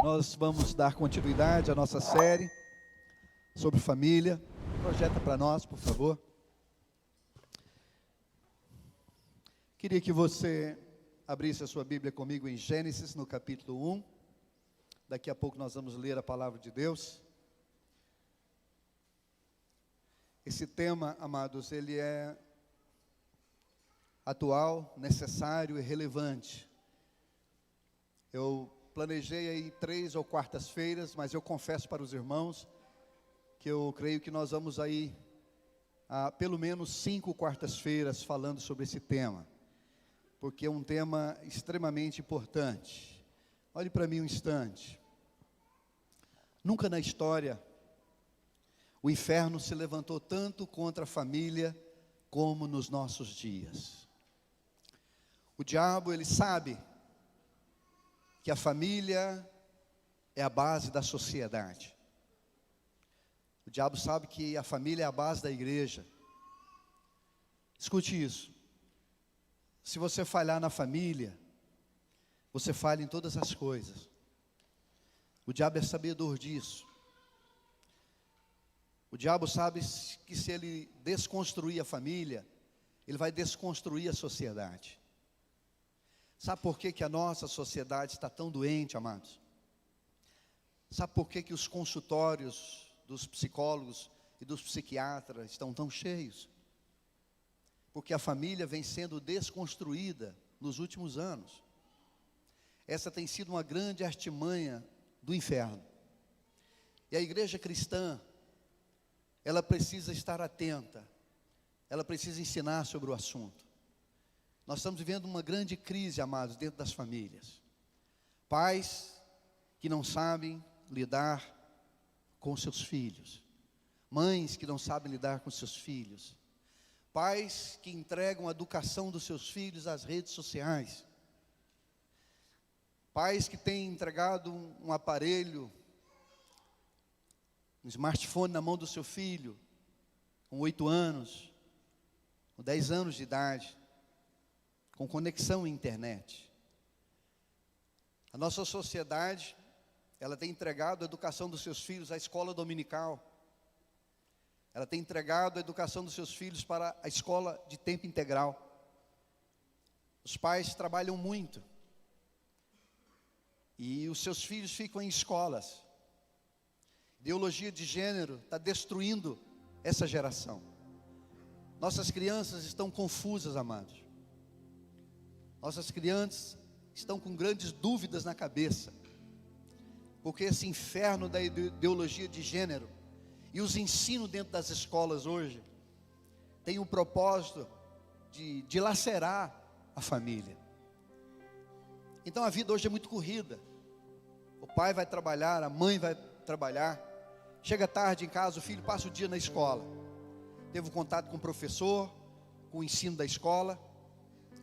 Nós vamos dar continuidade à nossa série sobre família. Projeta para nós, por favor. Queria que você abrisse a sua Bíblia comigo em Gênesis, no capítulo 1. Daqui a pouco nós vamos ler a palavra de Deus. Esse tema, amados, ele é atual, necessário e relevante. Eu planejei aí 3 ou 4 mas eu confesso para os irmãos que eu creio que nós vamos aí pelo menos 5 quartas-feiras falando sobre esse tema, porque é um tema extremamente importante. Olhe para mim um instante. Nunca na história o inferno se levantou tanto contra a família como nos nossos dias. O diabo, ele sabe que a família é a base da sociedade. O diabo sabe que a família é a base da igreja. Escute isso. Se você falhar na família, você falha em todas as coisas. O diabo é sabedor disso. O diabo sabe que se ele desconstruir a família, ele vai desconstruir a sociedade. Sabe por que a nossa sociedade está tão doente, amados? Sabe por que os consultórios dos psicólogos e dos psiquiatras estão tão cheios? Porque a família vem sendo desconstruída nos últimos anos. Essa tem sido uma grande artimanha do inferno. E a igreja cristã, ela precisa estar atenta, ela precisa ensinar sobre o assunto. Nós estamos vivendo uma grande crise, amados, dentro das famílias. Pais que não sabem lidar com seus filhos. Mães que não sabem lidar com seus filhos. Pais que entregam a educação dos seus filhos às redes sociais. Pais que têm entregado um aparelho, um smartphone na mão do seu filho, com 8 anos, com 10 anos de idade, com conexão à internet. A nossa sociedade, ela tem entregado a educação dos seus filhos à escola dominical. Ela tem entregado a educação dos seus filhos para a escola de tempo integral. Os pais trabalham muito. E os seus filhos ficam em escolas. Ideologia de gênero está destruindo essa geração. Nossas crianças estão confusas, amados. Nossas crianças estão com grandes dúvidas na cabeça, porque esse inferno da ideologia de gênero e os ensinos dentro das escolas hoje tem o propósito de dilacerar a família. Então a vida hoje é muito corrida. O pai vai trabalhar, a mãe vai trabalhar, chega tarde em casa, o filho passa o dia na escola, teve um contato com o professor, com o ensino da escola,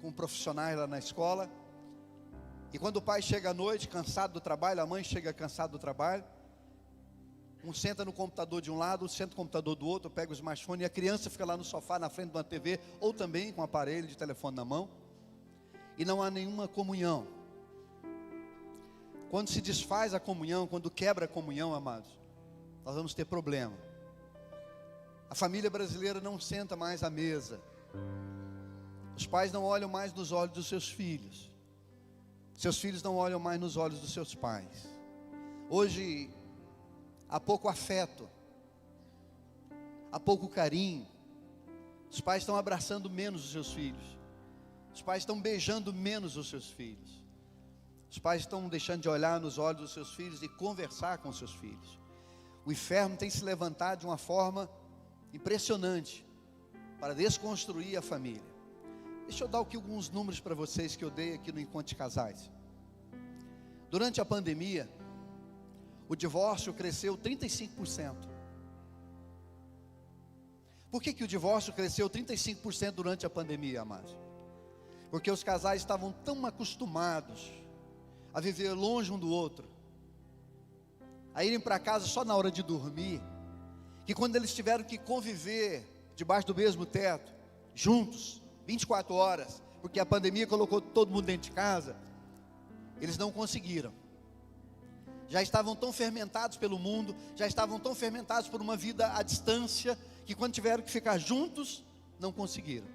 com profissionais lá na escola. E quando o pai chega à noite, cansado do trabalho, a mãe chega cansada do trabalho, um senta no computador de um lado, senta no computador do outro, pega o smartphone, e a criança fica lá no sofá, na frente de uma TV, ou também com um aparelho de telefone na mão, e não há nenhuma comunhão. Quando se desfaz a comunhão, quando quebra a comunhão, amados, nós vamos ter problema. A família brasileira não senta mais à mesa. Os pais não olham mais nos olhos dos seus filhos. Seus filhos não olham mais nos olhos dos seus pais. Hoje, há pouco afeto, há pouco carinho. Os pais estão abraçando menos os seus filhos. Os pais estão beijando menos os seus filhos. Os pais estão deixando de olhar nos olhos dos seus filhos e conversar com os seus filhos. O inferno tem se levantado de uma forma impressionante para desconstruir a família. Deixa eu dar aqui alguns números para vocês que eu dei aqui no Encontro de Casais. Durante a pandemia, o divórcio cresceu 35%. Por que o divórcio cresceu 35% durante a pandemia, amados? Porque os casais estavam tão acostumados a viver longe um do outro, a irem para casa só na hora de dormir, que quando eles tiveram que conviver debaixo do mesmo teto, juntos, 24 horas, porque a pandemia colocou todo mundo dentro de casa, eles não conseguiram. já estavam tão fermentados pelo mundo, já estavam tão fermentados por uma vida à distância, que quando tiveram que ficar juntos, não conseguiram.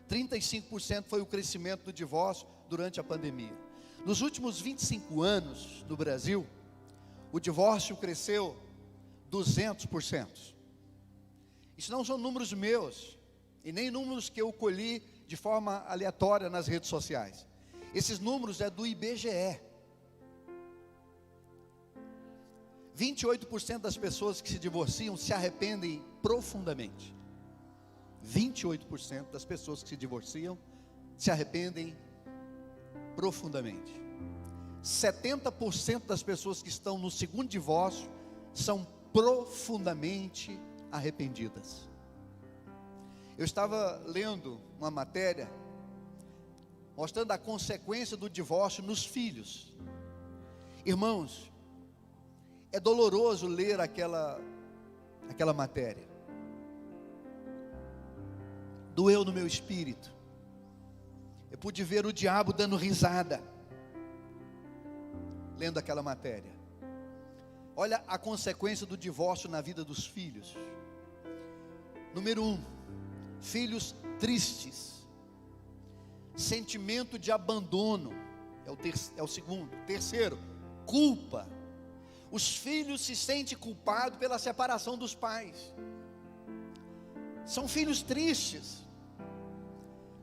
35% foi o crescimento do divórcio durante a pandemia. Nos últimos 25 anos no Brasil, o divórcio cresceu 200%. Isso não são números meus, e nem números que eu colhi de forma aleatória nas redes sociais. Esses números é do IBGE. 28% das pessoas que se divorciam se arrependem profundamente. 28% das pessoas que se divorciam se arrependem profundamente. 70% das pessoas que estão no segundo divórcio são profundamente arrependidas. Eu estava lendo uma matéria mostrando a consequência do divórcio nos filhos. Irmãos, é doloroso ler aquela matéria. Doeu no meu espírito. Eu pude ver o diabo dando risada lendo aquela matéria. Olha a consequência do divórcio na vida dos filhos. Número 1, filhos tristes, sentimento de abandono, é o segundo. Terceiro, culpa. Os filhos se sentem culpados pela separação dos pais. São filhos tristes,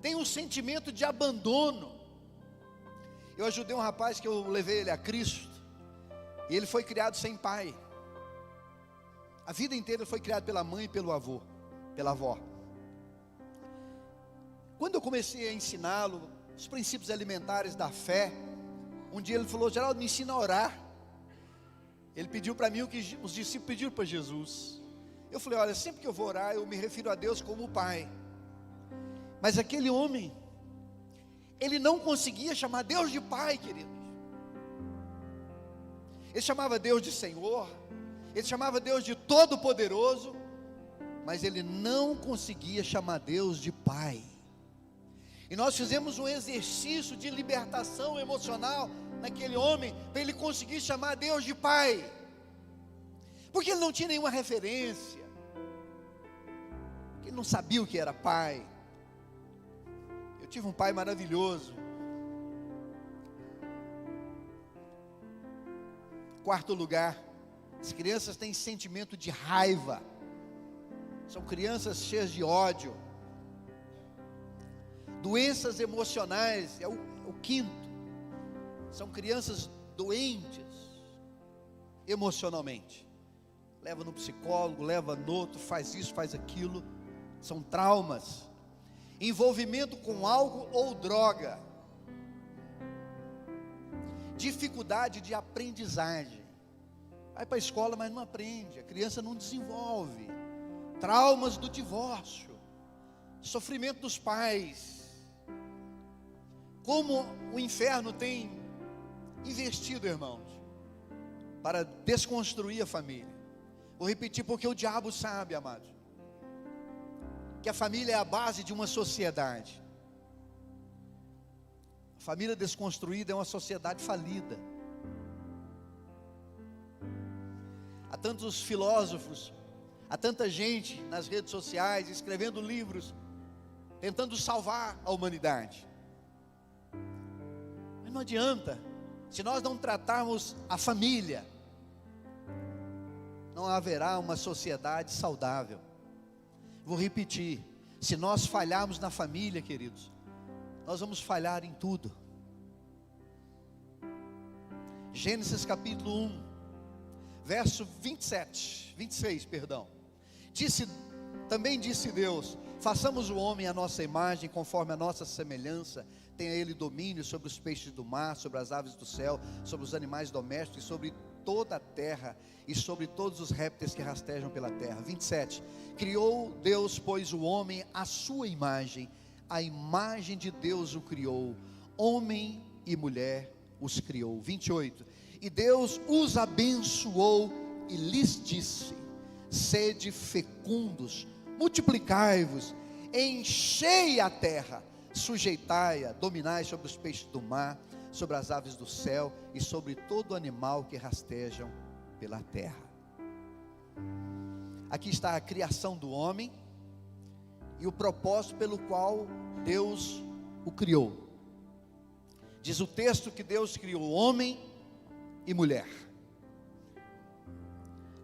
tem um sentimento de abandono. Eu ajudei um rapaz que eu levei ele a Cristo, e ele foi criado sem pai. A vida inteira ele foi criado pela mãe e pelo avô, pela avó. Quando eu comecei a ensiná-lo os princípios alimentares da fé, um dia ele falou: Geraldo, me ensina a orar. Ele pediu para mim o que os discípulos pediram para Jesus. Eu falei: olha, sempre que eu vou orar, eu me refiro a Deus como Pai. Mas aquele homem, ele não conseguia chamar Deus de Pai, queridos. Ele chamava Deus de Senhor, ele chamava Deus de Todo-Poderoso, mas ele não conseguia chamar Deus de Pai. E nós fizemos um exercício de libertação emocional naquele homem, para ele conseguir chamar Deus de Pai, porque ele não tinha nenhuma referência, ele não sabia o que era pai. Eu tive um pai maravilhoso. Quarto lugar, as crianças têm sentimento de raiva, são crianças cheias de ódio. Doenças emocionais é o quinto. São crianças doentes emocionalmente. Leva no psicólogo, leva no outro, faz isso, faz aquilo. São traumas. Envolvimento com álcool ou droga. Dificuldade de aprendizagem. Vai para a escola, mas não aprende. A criança não desenvolve. Traumas do divórcio. Sofrimento dos pais. Como o inferno tem investido, irmãos, para desconstruir a família. Vou repetir, porque o diabo sabe, amados, que a família é a base de uma sociedade. A família desconstruída é uma sociedade falida. Há tantos filósofos, há tanta gente nas redes sociais escrevendo livros, tentando salvar a humanidade. Mas não adianta, se nós não tratarmos a família, não haverá uma sociedade saudável. Vou repetir, se nós falharmos na família, queridos, nós vamos falhar em tudo. Gênesis capítulo 1, verso 26, Também disse Deus: façamos o homem à nossa imagem, conforme a nossa semelhança. Tenha ele domínio sobre os peixes do mar, sobre as aves do céu, sobre os animais domésticos, e sobre toda a terra, e sobre todos os répteis que rastejam pela terra. 27, criou Deus, pois, o homem à sua imagem, a imagem de Deus o criou, homem e mulher os criou. 28, e Deus os abençoou e lhes disse: sede fecundos, multiplicai-vos, enchei a terra, sujeitai-a, dominai sobre os peixes do mar, sobre as aves do céu e sobre todo animal que rastejam pela terra. Aqui está a criação do homem e o propósito pelo qual Deus o criou. Diz o texto que Deus criou homem e mulher.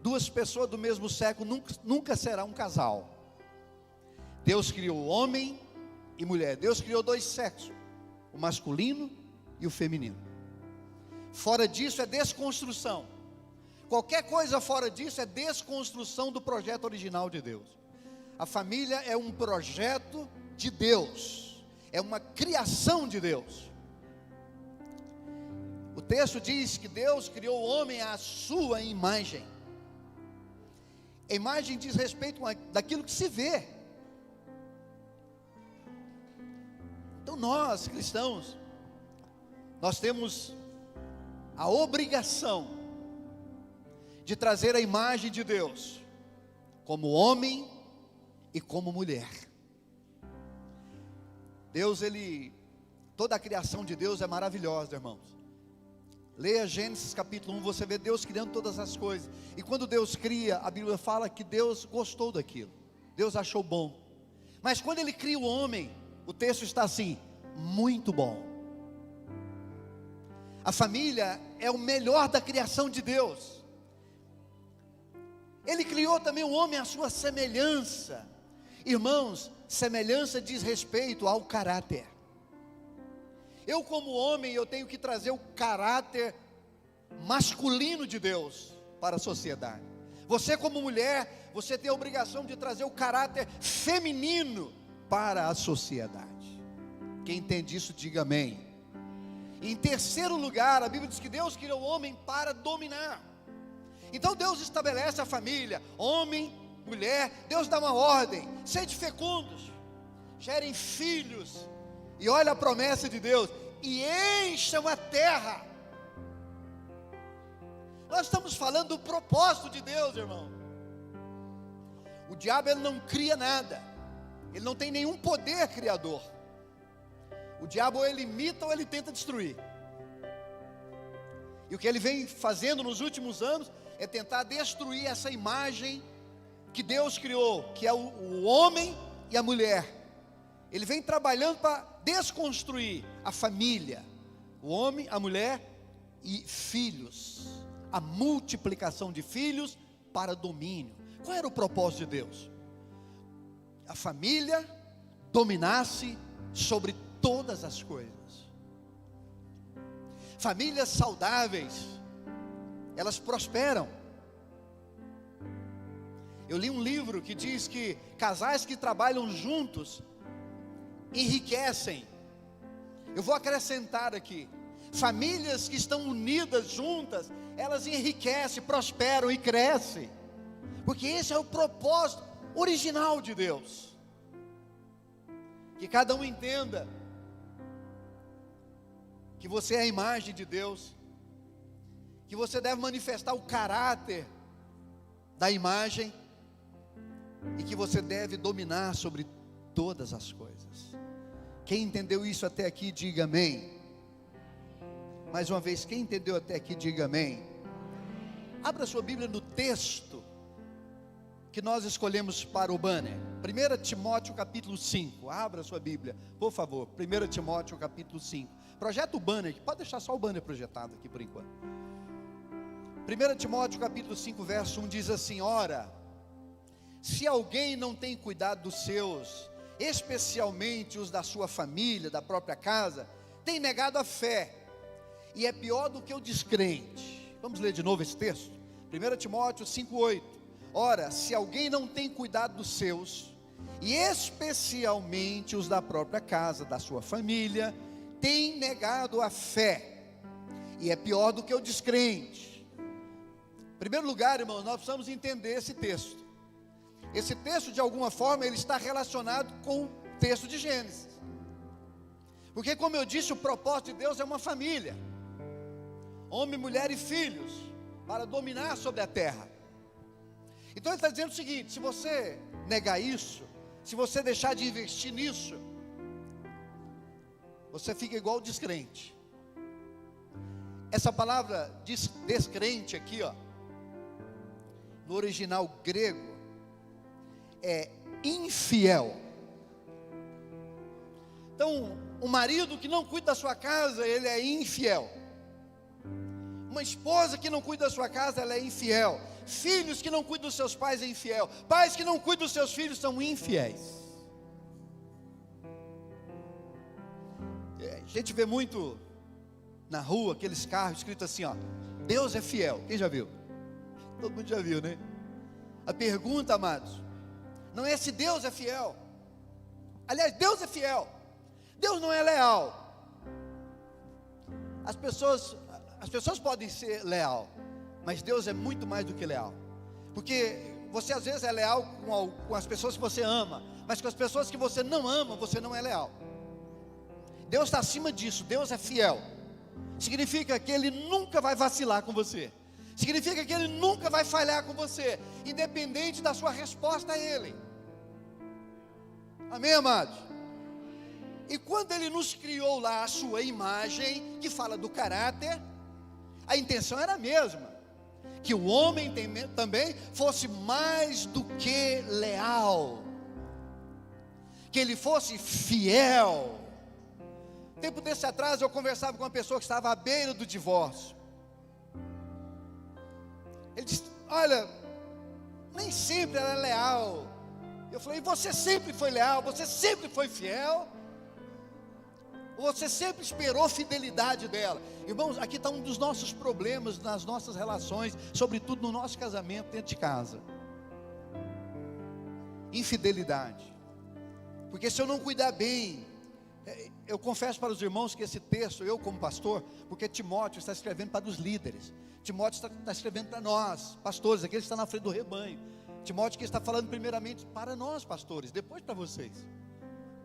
Duas pessoas do mesmo sexo nunca será um casal. Deus criou homem e mulher. Deus criou dois sexos, o masculino e o feminino. Fora disso é desconstrução. Qualquer coisa fora disso é desconstrução do projeto original de Deus. A família é um projeto de Deus, é uma criação de Deus. O texto diz que Deus criou o homem à sua imagem. A imagem diz respeito daquilo que se vê. Então nós, cristãos, nós temos a obrigação de trazer a imagem de Deus, como homem e como mulher. Deus, toda a criação de Deus é maravilhosa, irmãos. Leia Gênesis capítulo 1, você vê Deus criando todas as coisas. E quando Deus cria, a Bíblia fala que Deus gostou daquilo. Deus achou bom. Mas quando Ele cria o homem, o texto está assim: muito bom. A família é o melhor da criação de Deus. Ele criou também o homem à sua semelhança. Irmãos, semelhança diz respeito ao caráter. Eu como homem, eu tenho que trazer o caráter masculino de Deus para a sociedade. Você como mulher, você tem a obrigação de trazer o caráter feminino para a sociedade. Quem entende isso, diga amém. Em terceiro lugar, a Bíblia diz que Deus criou o homem para dominar. Então Deus estabelece a família, homem, mulher. Deus dá uma ordem: sede fecundos, gerem filhos. E olha a promessa de Deus: e encham a terra. Nós estamos falando do propósito de Deus, irmão. O diabo, ele não cria nada, ele não tem nenhum poder criador. O diabo, ou ele imita ou ele tenta destruir. E o que ele vem fazendo nos últimos anos é tentar destruir essa imagem que Deus criou, que é o homem e a mulher. Ele vem trabalhando para desconstruir a família, o homem, a mulher e filhos, a multiplicação de filhos para domínio. Qual era o propósito de Deus? A família dominasse sobre todas as coisas. Famílias saudáveis, elas prosperam. Eu li um livro que diz que casais que trabalham juntos enriquecem. Eu vou acrescentar aqui: famílias que estão unidas juntas, elas enriquecem, prosperam e crescem, porque esse é o propósito original de Deus. Que cada um entenda que você é a imagem de Deus, que você deve manifestar o caráter da imagem, e que você deve dominar sobre todas as coisas. Quem entendeu isso até aqui, diga amém. Mais uma vez, quem entendeu até aqui, diga amém. Abra sua Bíblia no texto que nós escolhemos para o banner, 1 Timóteo capítulo 5, abra sua Bíblia, por favor, 1 Timóteo capítulo 5, projeta o banner, pode deixar só o banner projetado aqui por enquanto. 1 Timóteo capítulo 5, verso 1 diz assim: ora, se alguém não tem cuidado dos seus, especialmente os da sua família, da própria casa, tem negado a fé, e é pior do que o descrente. Vamos ler de novo esse texto, 1 Timóteo 5:8. Ora, se alguém não tem cuidado dos seus, e especialmente os da própria casa, da sua família, tem negado a fé, e é pior do que o descrente. Em primeiro lugar, irmãos, nós precisamos entender esse texto. Esse texto, de alguma forma, ele está relacionado com o texto de Gênesis, porque, como eu disse, o propósito de Deus é uma família, homem, mulher e filhos, para dominar sobre a terra. Então ele está dizendo o seguinte: se você negar isso, se você deixar de investir nisso, você fica igual o descrente. Essa palavra descrente aqui, ó, no original grego, é infiel. Então, o marido que não cuida da sua casa, ele é infiel. Uma esposa que não cuida da sua casa, ela é infiel. Filhos que não cuidam dos seus pais, é infiel. Pais que não cuidam dos seus filhos, são infiéis. A gente vê muito na rua, aqueles carros escritos assim, ó, Deus é fiel. Quem já viu? Todo mundo já viu, né? A pergunta, amados, não é se Deus é fiel. Aliás, Deus é fiel. Deus não é leal. As pessoas podem ser leal, mas Deus é muito mais do que leal. Porque você às vezes é leal com as pessoas que você ama, mas com as pessoas que você não ama, você não é leal. Deus está acima disso. Deus é fiel. Significa que Ele nunca vai vacilar com você. Significa que Ele nunca vai falhar com você, independente da sua resposta a Ele. Amém, amados? E quando Ele nos criou lá a sua imagem, que fala do caráter, a intenção era a mesma, que o homem também fosse mais do que leal, que ele fosse fiel. Tempo desse atrás eu conversava com uma pessoa que estava à beira do divórcio. Ele disse, olha, nem sempre ela é leal. Eu falei, você sempre foi leal? Você sempre foi fiel? Você sempre esperou fidelidade dela? Irmãos, aqui está um dos nossos problemas nas nossas relações, sobretudo no nosso casamento dentro de casa. Infidelidade. Porque se eu não cuidar bem, eu confesso para os irmãos que esse texto, eu como pastor, porque Timóteo está escrevendo para os líderes, Timóteo está escrevendo para nós, pastores, aqueles que estão na frente do rebanho. Timóteo que está falando primeiramente para nós, pastores, depois para vocês,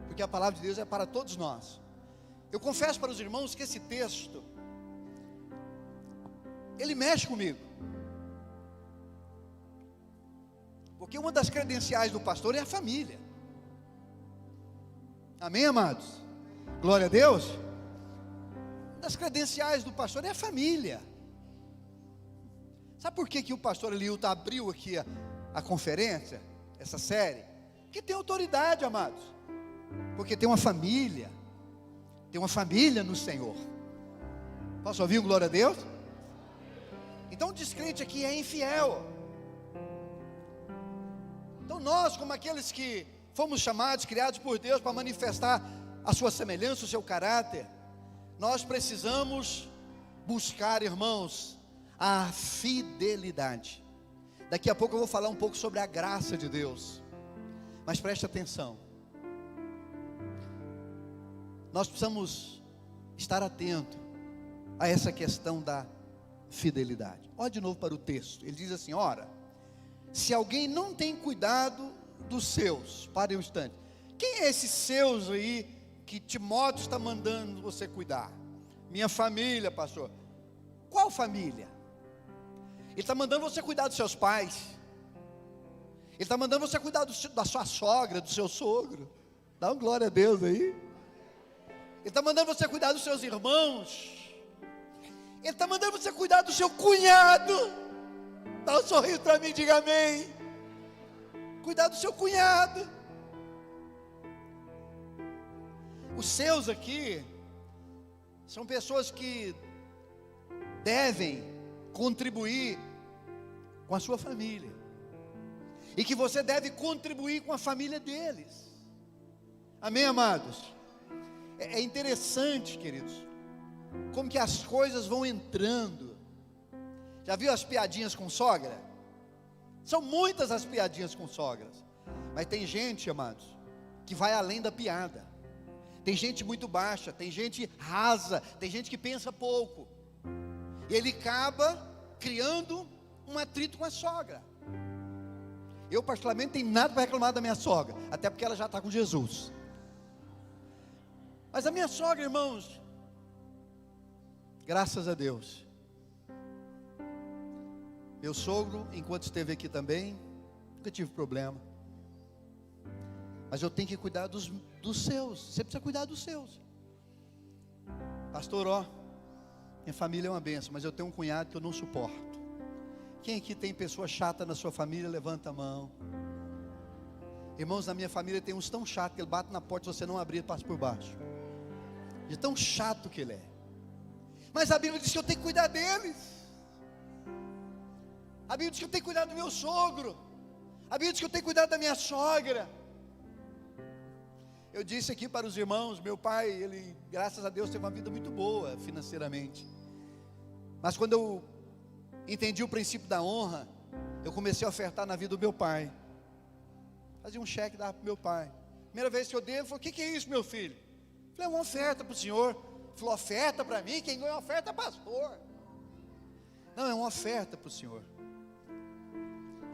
porque a palavra de Deus é para todos nós. Eu confesso para os irmãos que esse texto, ele mexe comigo, porque uma das credenciais do pastor é a família. Amém, amados? Glória a Deus. Uma das credenciais do pastor é a família. Sabe por que o pastor Eliúlto abriu aqui a conferência, essa série? Porque tem autoridade, amados. Porque tem uma família. Tem uma família no Senhor. Posso ouvir um glória a Deus? Então o descrente aqui é infiel. Então nós, como aqueles que fomos chamados, criados por Deus para manifestar a sua semelhança, o seu caráter, nós precisamos buscar, irmãos, a fidelidade. Daqui a pouco eu vou falar um pouco sobre a graça de Deus, mas preste atenção. Nós precisamos estar atento a essa questão da fidelidade. Olha de novo para o texto. Ele diz assim, ora, se alguém não tem cuidado dos seus, pare um instante, quem é esses seus aí que Timóteo está mandando você cuidar? Minha família, pastor. Qual família? Ele está mandando você cuidar dos seus pais. Ele está mandando você cuidar da sua sogra, do seu sogro. Dá uma glória a Deus aí. Ele está mandando você cuidar dos seus irmãos. Ele está mandando você cuidar do seu cunhado. Dá um sorriso para mim, diga amém. Cuidar do seu cunhado. Os seus aqui são pessoas que devem contribuir com a sua família, e que você deve contribuir com a família deles. Amém, amados? É interessante, queridos, como que as coisas vão entrando. Já viu as piadinhas com sogra? São muitas as piadinhas com sogras, mas tem gente, amados, que vai além da piada. Tem gente muito baixa, tem gente rasa, tem gente que pensa pouco, e ele acaba criando um atrito com a sogra. Eu particularmente não tenho nada para reclamar da minha sogra, até porque ela já está com Jesus. Mas a minha sogra, irmãos, graças a Deus, meu sogro, enquanto esteve aqui também, nunca tive problema. Mas eu tenho que cuidar dos seus. Você precisa cuidar dos seus. Pastor, ó, Minha família é uma bênção, mas eu tenho um cunhado que eu não suporto. Quem aqui tem pessoa chata na sua família, levanta a mão. Irmãos, na minha família tem uns tão chato que ele bate na porta, se você não abrir, ele passa por baixo. De tão chato que ele é. Mas a Bíblia diz que eu tenho que cuidar deles. A Bíblia diz que eu tenho que cuidar do meu sogro. A Bíblia diz que eu tenho que cuidar da minha sogra. Eu disse aqui para os irmãos, meu pai, ele, graças a Deus, teve uma vida muito boa financeiramente. Mas quando eu entendi o princípio da honra, eu comecei a ofertar na vida do meu pai. Fazia um cheque, dava para o meu pai. Primeira vez que eu dei, ele falou: o que é isso, meu filho? Eu falei: é uma oferta para o senhor. Ele falou: oferta para mim? Quem ganha oferta é pastor. Não, é uma oferta para o senhor.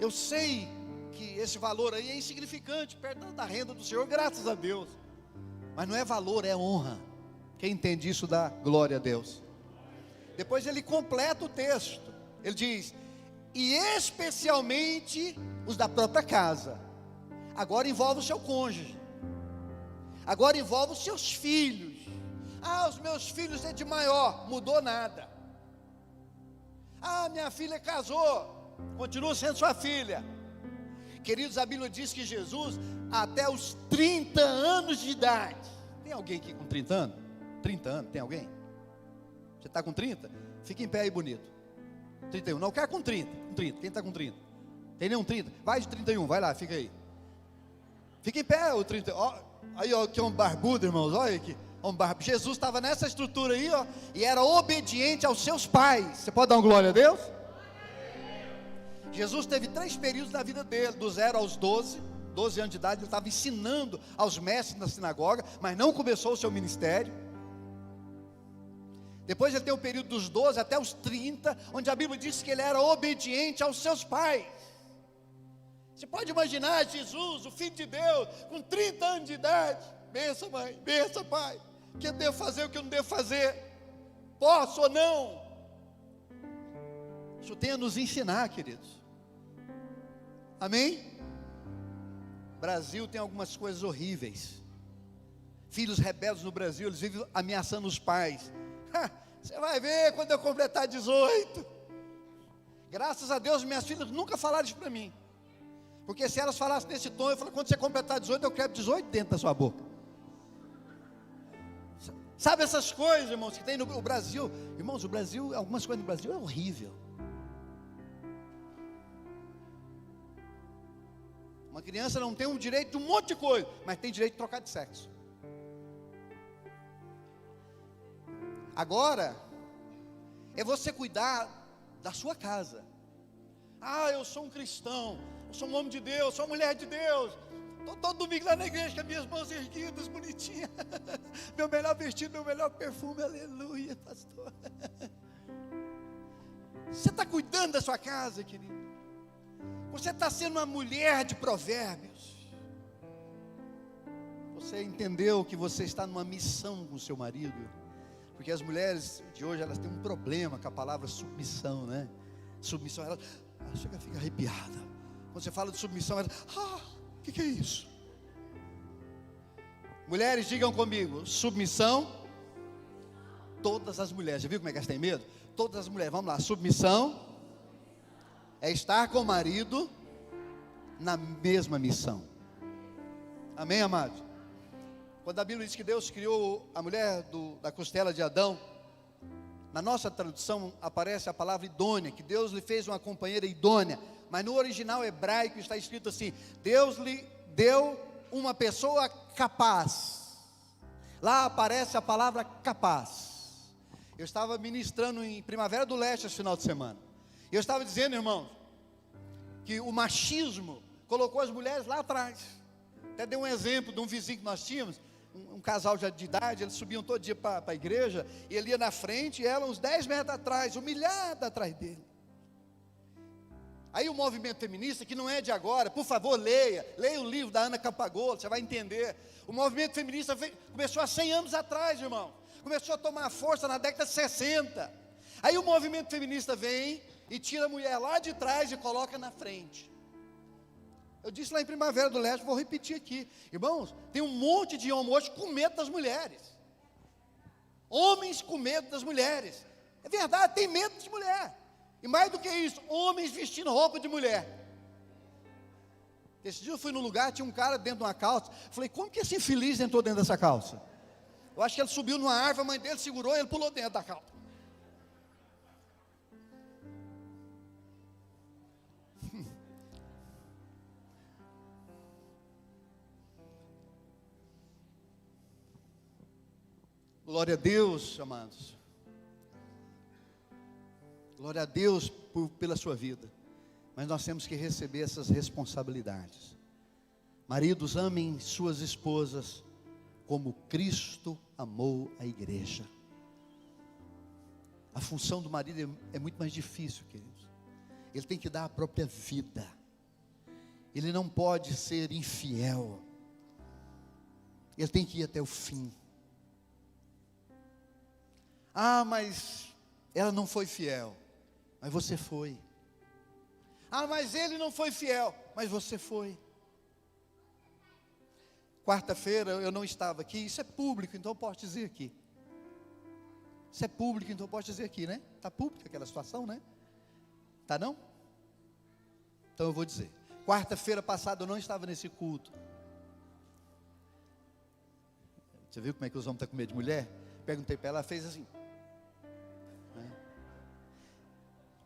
Eu sei que esse valor aí é insignificante, perto da renda do senhor, graças a Deus. Mas não é valor, é honra. Quem entende isso dá glória a Deus. Depois ele completa o texto. Ele diz: e especialmente os da própria casa. Agora envolve o seu cônjuge. Agora envolve os seus filhos. Ah, os meus filhos é de maior. Mudou nada. Ah, minha filha casou. Continua sendo sua filha. Queridos, a Bíblia diz que Jesus, até os 30 anos de idade. Tem alguém aqui com 30 anos? 30 anos, tem alguém? Você está com 30? Fica em pé aí bonito. 31, não, eu quero com 30. Quem está com 30? Tem nenhum 30? Vai de 31, vai lá, fica aí. Fica em pé, o 30. Ó, aí, ó, que é um barbudo, irmãos. Olha aqui. Jesus estava nessa estrutura aí, ó, e era obediente aos seus pais. Você pode dar uma glória a Deus? Jesus teve 3 períodos na vida dele, do 0 aos 12 anos de idade. Ele estava ensinando aos mestres na sinagoga, mas não começou o seu ministério. Depois ele tem o período dos 12 até os 30, onde a Bíblia diz que ele era obediente aos seus pais. Você pode imaginar Jesus, o Filho de Deus, com 30 anos de idade: benção mãe, benção pai, o que eu devo fazer, o que eu não devo fazer, posso ou não? Isso tem a nos ensinar, queridos. Amém? Brasil tem algumas coisas horríveis. Filhos rebeldes no Brasil, eles vivem ameaçando os pais. Você vai ver quando eu completar 18. Graças a Deus, minhas filhas nunca falaram isso para mim. Porque se elas falassem nesse tom, eu falo: quando você completar 18, eu quero 18 dentro da sua boca. Sabe essas coisas, irmãos, que tem no Brasil? Irmãos, o Brasil, algumas coisas no Brasil é horrível. Uma criança não tem o direito de um monte de coisa, mas tem direito de trocar de sexo. Agora, é você cuidar da sua casa. Ah, eu sou um cristão, eu sou um homem de Deus, sou uma mulher de Deus. Estou todo domingo lá na igreja com as minhas mãos erguidas, bonitinhas. Meu melhor vestido, meu melhor perfume, aleluia, pastor. Você está cuidando da sua casa, querido? Você está sendo uma mulher de provérbios. Você entendeu que você está numa missão com o seu marido? Porque as mulheres de hoje, elas têm um problema com a palavra submissão, né? Submissão, ela chega a ficar arrepiada. Quando você fala de submissão, ela: o que é isso? Mulheres, digam comigo: submissão. Todas as mulheres, já viu como é que elas têm medo? Todas as mulheres, vamos lá. Submissão é estar com o marido na mesma missão. Amém, amados? Quando a Bíblia diz que Deus criou a mulher da costela de Adão, na nossa tradução aparece a palavra idônea, que Deus lhe fez uma companheira idônea. Mas no original hebraico está escrito assim: Deus lhe deu uma pessoa capaz. Lá aparece a palavra capaz. Eu estava ministrando em Primavera do Leste esse final de semana. E eu estava dizendo, irmãos, que o machismo colocou as mulheres lá atrás. Até dei um exemplo de um vizinho que nós tínhamos, um casal já de idade. Eles subiam todo dia para a igreja, e ele ia na frente, e ela uns 10 metros atrás, humilhada atrás dele. Aí o movimento feminista, que não é de agora, por favor, leia o livro da Ana Campagolo, você vai entender. O movimento feminista começou há 100 anos atrás, irmão. Começou a tomar força na década de 60. Aí o movimento feminista vem e tira a mulher lá de trás e coloca na frente. Eu disse lá em Primavera do Leste, vou repetir aqui. Irmãos, tem um monte de homem hoje com medo das mulheres. Homens com medo das mulheres. É verdade, tem medo de mulher. E mais do que isso, homens vestindo roupa de mulher. Esse dia eu fui num lugar, tinha um cara dentro de uma calça. Falei, como que esse infeliz entrou dentro dessa calça? Eu acho que ele subiu numa árvore, a mãe dele segurou e ele pulou dentro da calça. Glória a Deus, amados. Glória a Deus pela sua vida. Mas nós temos que receber essas responsabilidades. Maridos, amem suas esposas como Cristo amou a igreja. A função do marido é muito mais difícil, queridos. Ele tem que dar a própria vida. Ele não pode ser infiel. Ele tem que ir até o fim. Ah, mas ela não foi fiel. Mas você foi. Ah, mas ele não foi fiel. Mas você foi. Quarta-feira eu não estava aqui. Isso é público, então eu posso dizer aqui. Isso é público, então eu posso dizer aqui, né? Está pública aquela situação, né? Está não? Então eu vou dizer. Quarta-feira passada eu não estava nesse culto. Você viu como é que os homens estão com medo de mulher? Perguntei para ela, ela fez assim.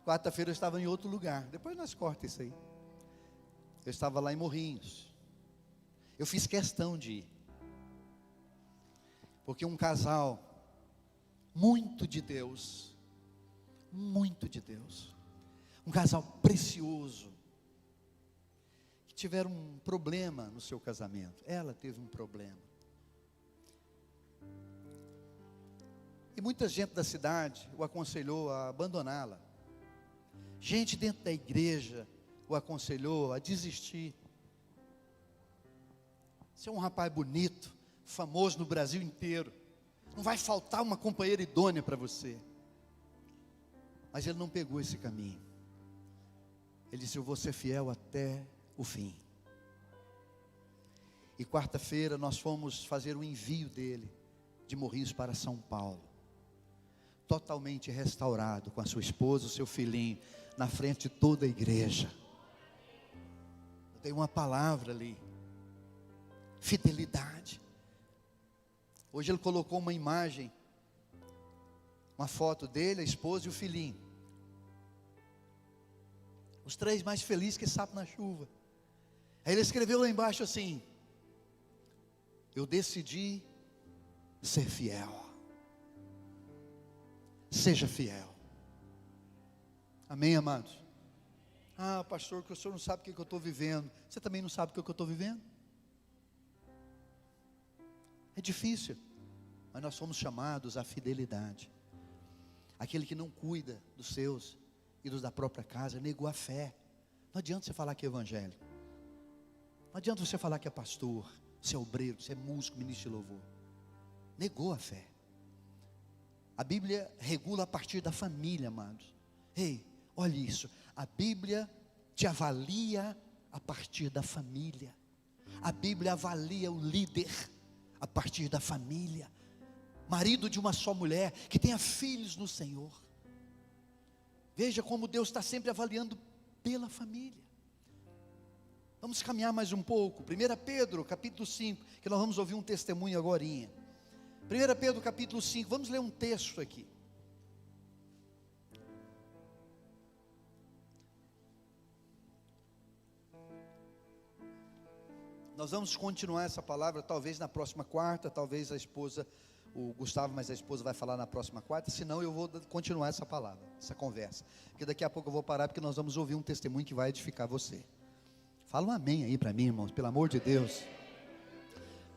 Quarta-feira eu estava em outro lugar. Depois nós cortamos isso aí. Eu estava lá em Morrinhos. Eu fiz questão de ir. Porque um casal muito de Deus, um casal precioso, que tiveram um problema no seu casamento. Ela teve um problema. E muita gente da cidade o aconselhou a abandoná-la. Gente dentro da igreja o aconselhou a desistir. Você é um rapaz bonito, famoso no Brasil inteiro. Não vai faltar uma companheira idônea para você. Mas ele não pegou esse caminho. Ele disse, eu vou ser fiel até o fim. E quarta-feira nós fomos fazer o envio dele de Morrinhos para São Paulo. Totalmente restaurado, com a sua esposa, o seu filhinho, na frente de toda a igreja. Eu dei uma palavra ali. Fidelidade. Hoje ele colocou uma imagem, uma foto dele, a esposa e o filhinho. Os três mais felizes que sapo na chuva. Aí ele escreveu lá embaixo assim: eu decidi ser fiel. Seja fiel. Amém, amados? Ah, pastor, que o senhor não sabe o que eu estou vivendo. Você também não sabe o que eu estou vivendo? É difícil, mas nós somos chamados à fidelidade. Aquele que não cuida dos seus e dos da própria casa, negou a fé. Não adianta você falar que é evangélico. Não adianta você falar que é pastor, você é obreiro, você é músico, ministro de louvor. Negou a fé. A Bíblia regula a partir da família, amados. Ei, olha isso. A Bíblia te avalia a partir da família. A Bíblia avalia o líder a partir da família. Marido de uma só mulher, que tenha filhos no Senhor. Veja como Deus está sempre avaliando pela família. Vamos caminhar mais um pouco. 1 Pedro capítulo 5, que nós vamos ouvir um testemunho agorinha. 1 Pedro capítulo 5, vamos ler um texto aqui. Nós vamos continuar essa palavra, talvez na próxima quarta, talvez a esposa, o Gustavo, mas a esposa vai falar na próxima quarta, senão eu vou continuar essa palavra, essa conversa. Porque daqui a pouco eu vou parar, porque nós vamos ouvir um testemunho que vai edificar você. Fala um amém aí para mim, irmãos, pelo amor de Deus.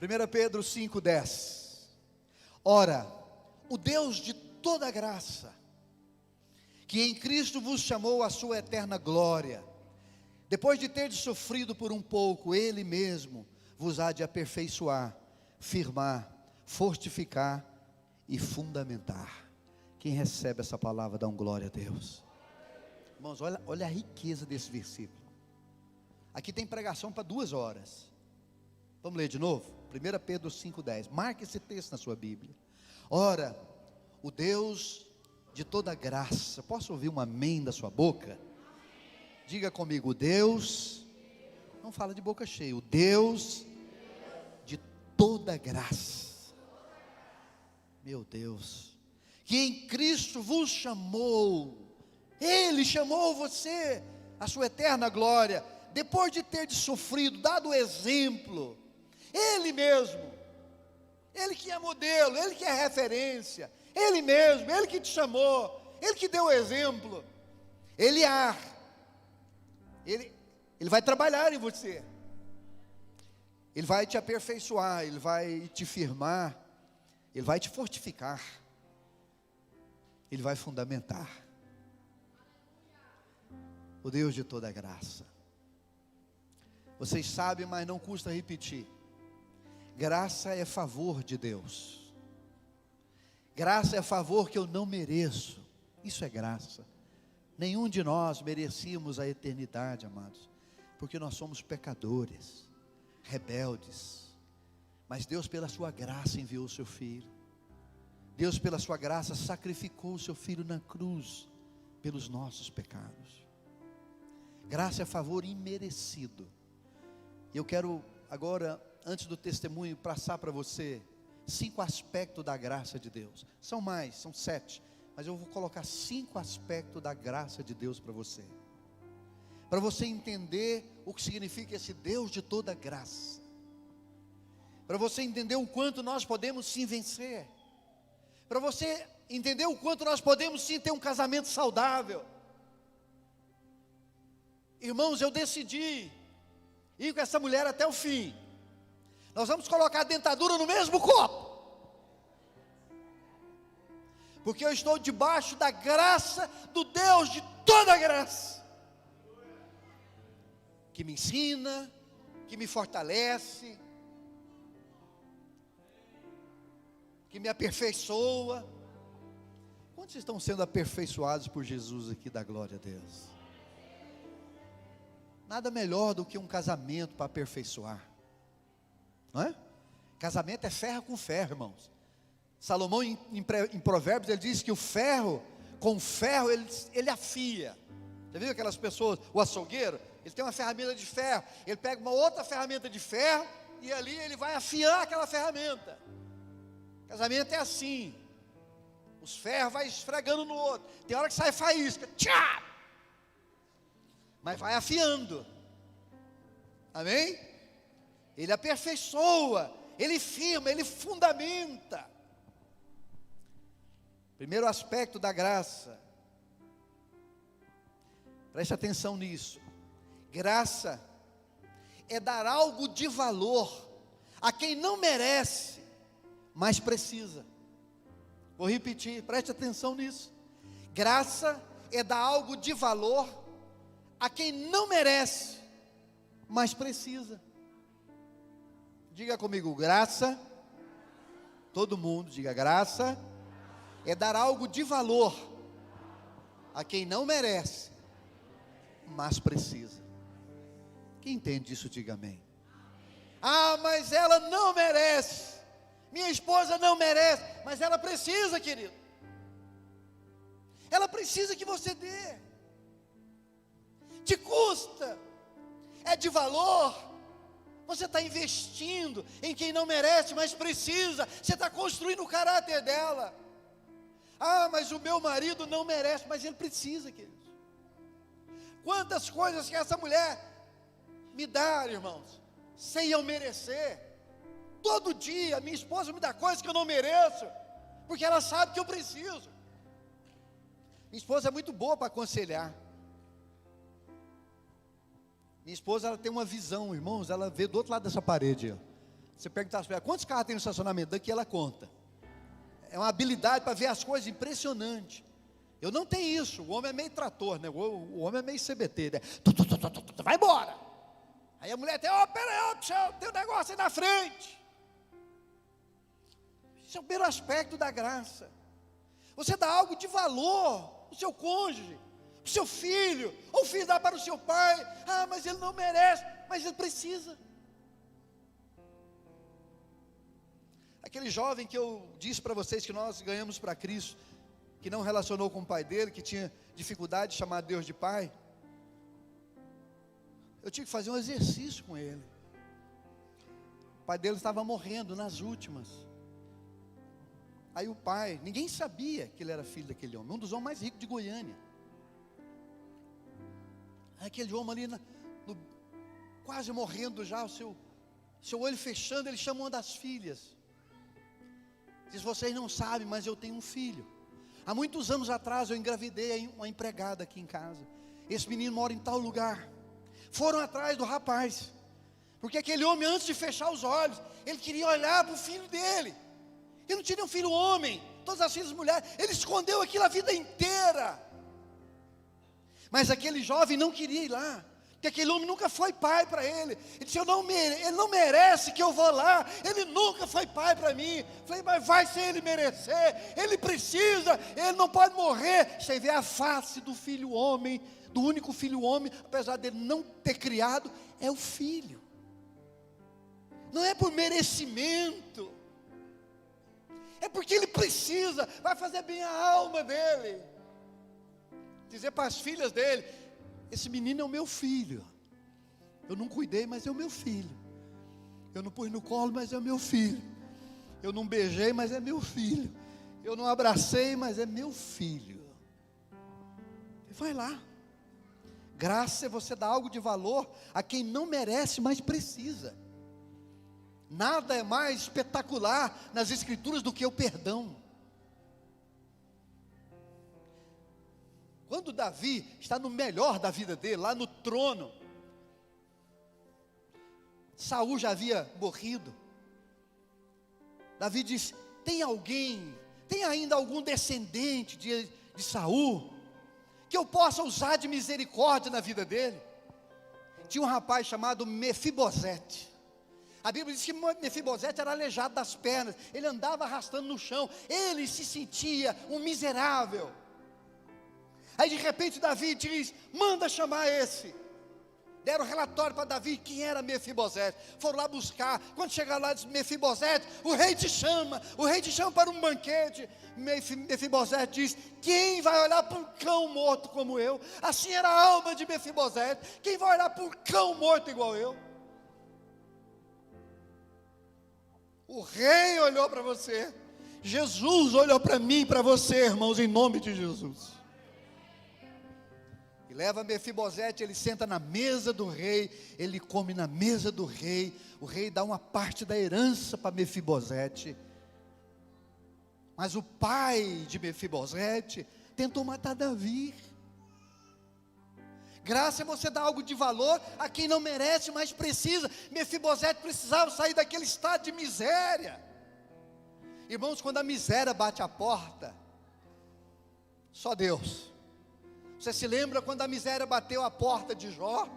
1 Pedro 5,10. Ora, o Deus de toda graça, que em Cristo vos chamou à sua eterna glória, depois de ter sofrido por um pouco, Ele mesmo vos há de aperfeiçoar, firmar, fortificar e fundamentar. Quem recebe essa palavra dá um glória a Deus. Irmãos, olha a riqueza desse versículo. Aqui tem pregação para 2 horas. Vamos ler de novo? 1 Pedro 5,10. Marque esse texto na sua Bíblia. Ora, o Deus de toda graça. Posso ouvir um amém da sua boca? Diga comigo, o Deus, não fala de boca cheia, o Deus de toda graça. Meu Deus, que em Cristo vos chamou, Ele chamou você à sua eterna glória, depois de ter sofrido, dado o exemplo, Ele mesmo, Ele que é modelo, Ele que é referência, Ele mesmo, Ele que te chamou, Ele que deu o exemplo, Ele vai trabalhar em você, Ele vai te aperfeiçoar, Ele vai te firmar, Ele vai te fortificar, Ele vai fundamentar. O Deus de toda graça. Vocês sabem, mas não custa repetir. Graça é favor de Deus. Graça é favor que eu não mereço. Isso é graça. Nenhum de nós merecíamos a eternidade, amados, porque nós somos pecadores, rebeldes. Mas Deus, pela sua graça, enviou o seu Filho. Deus, pela sua graça, sacrificou o seu Filho na cruz pelos nossos pecados. Graça é favor imerecido. E eu quero agora, antes do testemunho, passar para você 5 aspectos da graça de Deus. São mais, são 7, mas eu vou colocar 5 aspectos da graça de Deus para você entender o que significa esse Deus de toda graça, para você entender o quanto nós podemos sim vencer, para você entender o quanto nós podemos sim ter um casamento saudável. Irmãos, eu decidi ir com essa mulher até o fim. Nós vamos colocar a dentadura no mesmo copo, porque eu estou debaixo da graça do Deus de toda graça, que me ensina, que me fortalece, que me aperfeiçoa. Quantos estão sendo aperfeiçoados por Jesus aqui, da glória a Deus? Nada melhor do que um casamento para aperfeiçoar, não é? Casamento é ferro com ferro, irmãos. Salomão em Provérbios, ele diz que o ferro, com ferro ele afia. Já viu aquelas pessoas, o açougueiro, ele tem uma ferramenta de ferro, ele pega uma outra ferramenta de ferro, e ali ele vai afiar aquela ferramenta. Casamento é assim, os ferros vai esfregando no outro, tem hora que sai faísca, tchá! Mas vai afiando, amém? Ele aperfeiçoa, ele firma, ele fundamenta. Primeiro aspecto da graça, preste atenção nisso. Graça é dar algo de valor a quem não merece, mas precisa. Vou repetir, preste atenção nisso. Graça é dar algo de valor a quem não merece, mas precisa. Diga comigo, graça. Todo mundo diga, graça é dar algo de valor a quem não merece, mas precisa. Quem entende isso, diga amém. Ah, mas ela não merece, minha esposa não merece, mas ela precisa, querido. Ela precisa que você dê. Te custa, é de valor. Você está investindo em quem não merece, mas precisa. Você está construindo o caráter dela. Ah, mas o meu marido não merece, mas ele precisa, queridos. Quantas coisas que essa mulher me dá, irmãos, sem eu merecer. Todo dia minha esposa me dá coisas que eu não mereço, porque ela sabe que eu preciso. Minha esposa é muito boa para aconselhar. Minha esposa, ela tem uma visão, irmãos, ela vê do outro lado dessa parede, ó. Você perguntar para ela, quantos carros tem no estacionamento? Daqui ela conta. É uma habilidade para ver as coisas impressionante. Eu não tenho isso, o homem é meio trator, né? O homem é meio CBT, né? Vai embora. Aí a mulher tem, peraí, tem um negócio aí na frente. Isso é o primeiro aspecto da graça. Você dá algo de valor ao seu cônjuge, para o seu filho, ou o filho dá para o seu pai. Ah, mas ele não merece, mas ele precisa. Aquele jovem que eu disse para vocês que nós ganhamos para Cristo, que não relacionou com o pai dele, que tinha dificuldade de chamar Deus de pai, eu tinha que fazer um exercício com ele. O pai dele estava morrendo nas últimas. Aí o pai, ninguém sabia que ele era filho daquele homem, um dos homens mais ricos de Goiânia. Aquele homem ali, quase morrendo já, o seu olho fechando, ele chama uma das filhas. Diz: vocês não sabem, mas eu tenho um filho. Há muitos anos atrás eu engravidei uma empregada aqui em casa. Esse menino mora em tal lugar. Foram atrás do rapaz, porque aquele homem, antes de fechar os olhos, ele queria olhar para o filho dele. Ele não tinha nenhum filho homem, todas as filhas mulheres. Ele escondeu aquilo a vida inteira. Mas aquele jovem não queria ir lá, porque aquele homem nunca foi pai para ele. Ele disse: ele não merece que eu vou lá, ele nunca foi pai para mim. Falei: mas vai ser ele merecer, ele precisa, ele não pode morrer. Você vê a face do filho homem, do único filho homem, apesar dele não ter criado, é o filho. Não é por merecimento, é porque ele precisa, vai fazer bem a alma dele. Dizer para as filhas dele: esse menino é o meu filho. Eu não cuidei, mas é o meu filho. Eu não pus no colo, mas é o meu filho. Eu não beijei, mas é meu filho. Eu não abracei, mas é meu filho. E vai lá. Graça é você dar algo de valor a quem não merece, mas precisa. Nada é mais espetacular nas Escrituras do que o perdão. Quando Davi está no melhor da vida dele, lá no trono, Saul já havia morrido. Davi diz: tem ainda algum descendente de Saul, que eu possa usar de misericórdia na vida dele? Tinha um rapaz chamado Mefibosete. A Bíblia diz que Mefibosete era aleijado das pernas, ele andava arrastando no chão, ele se sentia um miserável. Aí de repente Davi diz: manda chamar esse. Deram relatório para Davi quem era Mefibosete. Foram lá buscar. Quando chegaram lá, disse: Mefibosete, o rei te chama para um banquete. Mefibosete diz: quem vai olhar para um cão morto como eu? Assim era a alma de Mefibosete. Quem vai olhar para um cão morto igual eu? O rei olhou para você, Jesus olhou para mim e para você, irmãos, em nome de Jesus. E leva Mefibosete, ele senta na mesa do rei, ele come na mesa do rei. O rei dá uma parte da herança para Mefibosete. Mas o pai de Mefibosete tentou matar Davi. Graça é você dar algo de valor a quem não merece, mas precisa. Mefibosete precisava sair daquele estado de miséria. Irmãos, quando a miséria bate a porta, só Deus. Você se lembra quando a miséria bateu a porta de Jó?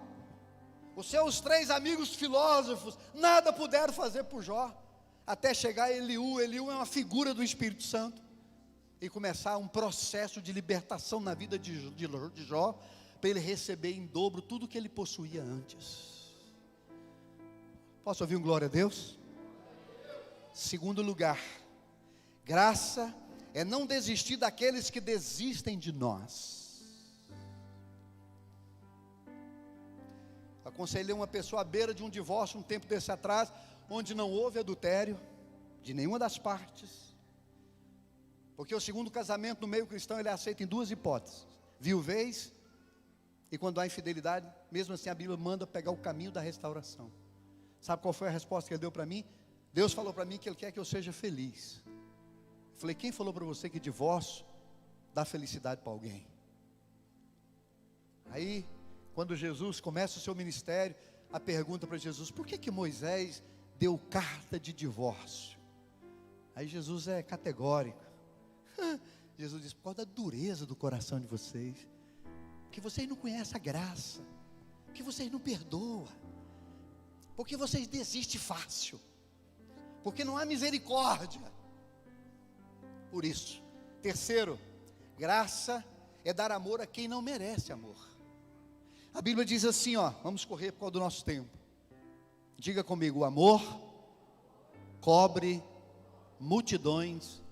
Os seus 3 amigos filósofos nada puderam fazer por Jó, até chegar Eliú. Eliú é uma figura do Espírito Santo, e começar um processo de libertação na vida de Jó, para ele receber em dobro tudo que ele possuía antes. Posso ouvir um glória a Deus? Segundo lugar, graça é não desistir daqueles que desistem de nós. Aconselhei uma pessoa à beira de um divórcio um tempo desse atrás, onde não houve adultério de nenhuma das partes, porque o segundo casamento no meio cristão ele é aceito em 2 hipóteses: viuvez, e quando há infidelidade, mesmo assim a Bíblia manda pegar o caminho da restauração. Sabe qual foi a resposta que ele deu para mim? Deus falou para mim que Ele quer que eu seja feliz. Eu falei: quem falou para você que divórcio dá felicidade para alguém? Aí, quando Jesus começa o seu ministério, a pergunta para Jesus: por que Moisés deu carta de divórcio? Aí Jesus é categórico. Jesus diz: por causa da dureza do coração de vocês, que vocês não conhecem a graça, que vocês não perdoam, porque vocês desistem fácil, porque não há misericórdia. Por isso, terceiro, graça é dar amor a quem não merece amor. A Bíblia diz assim, vamos correr por causa do nosso tempo. Diga comigo: o amor cobre multidões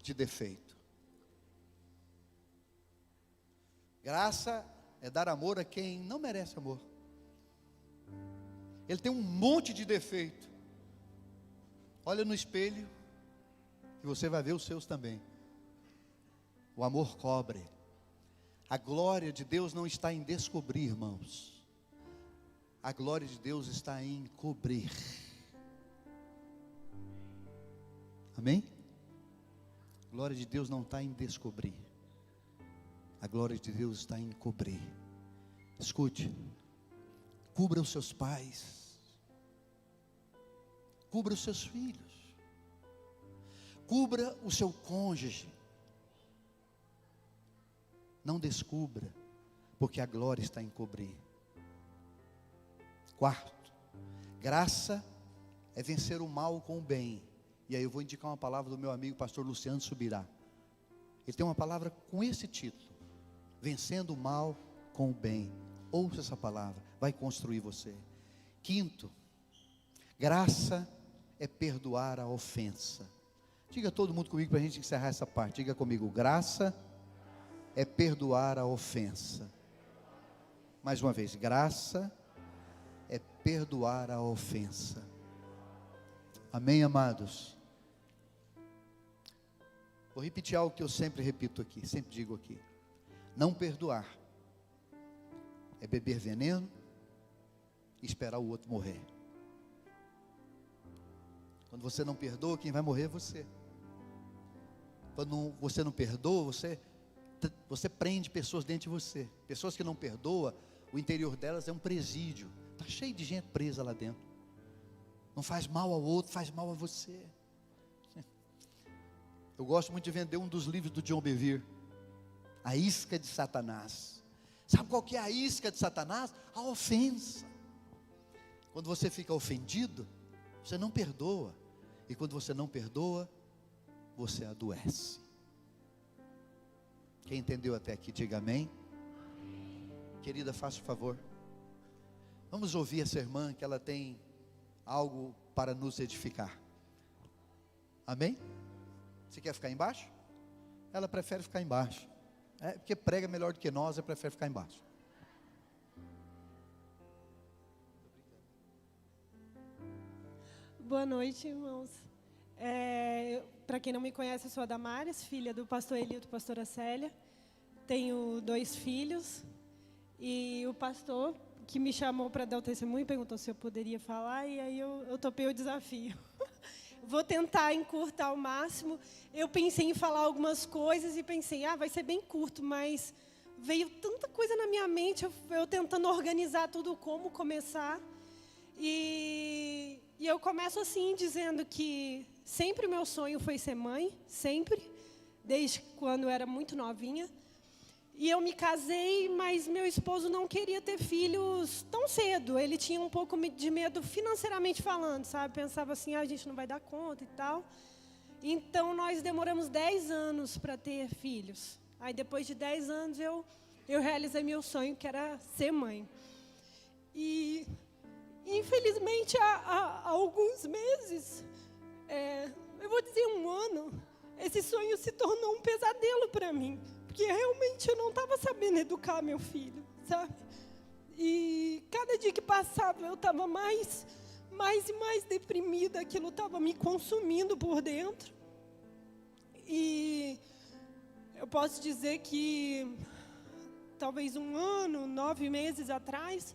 de defeito. Graça é dar amor a quem não merece amor. Ele tem um monte de defeito. Olha no espelho e você vai ver os seus também. O amor cobre. A glória de Deus não está em descobrir, irmãos. A glória de Deus está em cobrir. Amém? A glória de Deus não está em descobrir. A glória de Deus está em cobrir. Escute. Cubra os seus pais. Cubra os seus filhos. Cubra o seu cônjuge. Não descubra, porque a glória está em cobrir. Quarto, graça é vencer o mal com o bem. E aí eu vou indicar uma palavra do meu amigo pastor Luciano Subirá. Ele tem uma palavra com esse título: vencendo o mal com o bem. Ouça essa palavra, vai construir você. Quinto, graça é perdoar a ofensa. Diga todo mundo comigo para a gente encerrar essa parte. Diga comigo: graça é perdoar a ofensa. Mais uma vez, graça é perdoar a ofensa. Amém, amados? Vou repetir algo que eu sempre repito aqui, sempre digo aqui. Não perdoar é beber veneno e esperar o outro morrer. Quando você não perdoa, quem vai morrer é você. Quando você não perdoa, você prende pessoas dentro de você. Pessoas que não perdoam, o interior delas é um presídio. Está cheio de gente presa lá dentro. Não faz mal ao outro, faz mal a você. Eu gosto muito de vender um dos livros do John Bevere, A Isca de Satanás. Sabe qual que é a isca de Satanás? A ofensa. Quando você fica ofendido, você não perdoa. E quando você não perdoa, você adoece. Quem entendeu até aqui, diga amém. Querida, faça o favor. Vamos ouvir essa irmã, que ela tem algo para nos edificar. Amém? Você quer ficar embaixo? Ela prefere ficar embaixo. Porque prega melhor do que nós, ela prefere ficar embaixo. Boa noite, irmãos. Para quem não me conhece, eu sou a Damares, filha do pastor Eli e da pastora Célia. Tenho 2 filhos. E o pastor que me chamou para dar o testemunho perguntou se eu poderia falar, e aí eu topei o desafio. Vou tentar encurtar ao máximo. Eu pensei em falar algumas coisas e pensei, vai ser bem curto, mas veio tanta coisa na minha mente, eu tentando organizar tudo, como começar. E eu começo assim, dizendo que sempre meu sonho foi ser mãe, sempre, desde quando eu era muito novinha. E eu me casei, mas meu esposo não queria ter filhos tão cedo. Ele tinha um pouco de medo financeiramente falando, sabe? Pensava assim, a gente não vai dar conta e tal. Então, nós demoramos 10 anos para ter filhos. Aí, depois de 10 anos, eu realizei meu sonho, que era ser mãe. E, infelizmente, há alguns meses, eu vou dizer 1 ano, esse sonho se tornou um pesadelo para mim. Porque realmente eu não estava sabendo educar meu filho, sabe? E cada dia que passava eu estava mais e mais deprimida, aquilo estava me consumindo por dentro. E eu posso dizer que talvez 1 ano, 9 meses atrás,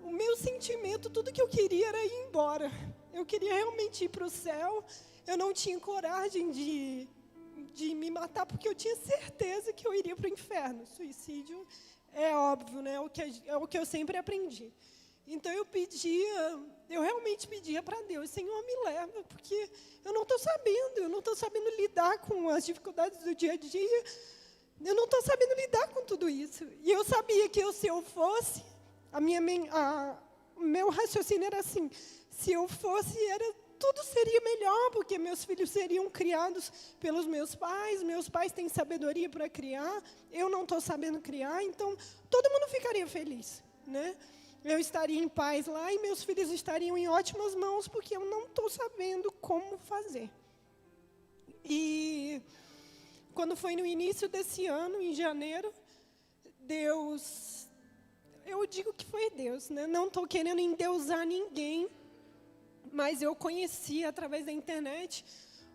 o meu sentimento, tudo que eu queria era ir embora. Eu queria realmente ir para o céu. Eu não tinha coragem de me matar, porque eu tinha certeza que eu iria para o inferno. Suicídio é óbvio, né? É o que eu sempre aprendi. Então eu realmente pedia para Deus, Senhor, me leva, porque eu não estou sabendo lidar com as dificuldades do dia a dia, eu não estou sabendo lidar com tudo isso. E eu sabia que se eu fosse, o meu raciocínio era assim, se eu fosse, tudo seria melhor, porque meus filhos seriam criados pelos meus pais têm sabedoria para criar, eu não estou sabendo criar, então todo mundo ficaria feliz, né? Eu estaria em paz lá e meus filhos estariam em ótimas mãos, porque eu não estou sabendo como fazer. E quando foi no início desse ano, em janeiro, Deus, eu digo que foi Deus, né? Não estou querendo endeusar ninguém, mas eu conheci através da internet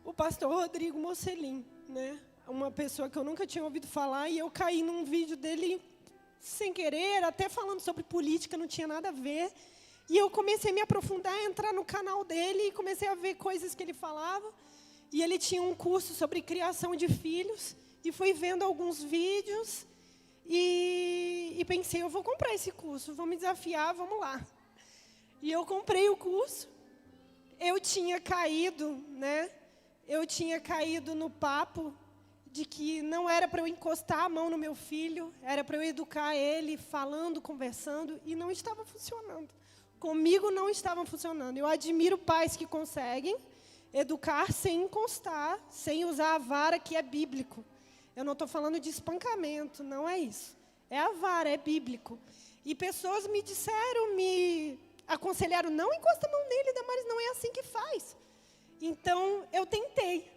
o pastor Rodrigo Mocelin, né? Uma pessoa que eu nunca tinha ouvido falar, e eu caí num vídeo dele sem querer, até falando sobre política, não tinha nada a ver. E eu comecei a me aprofundar, a entrar no canal dele, e comecei a ver coisas que ele falava. E ele tinha um curso sobre criação de filhos, e fui vendo alguns vídeos, e pensei, eu vou comprar esse curso, vou me desafiar, vamos lá. E eu comprei o curso. Eu tinha caído, né? Eu tinha caído no papo de que não era para eu encostar a mão no meu filho, era para eu educar ele, falando, conversando, e não estava funcionando. Comigo não estava funcionando. Eu admiro pais que conseguem educar sem encostar, sem usar a vara, que é bíblico. Eu não estou falando de espancamento, não é isso. É a vara, é bíblico. E pessoas me disseram, me aconselharam, não encosta a mão nele, Damares, não é assim que faz. Então, eu tentei.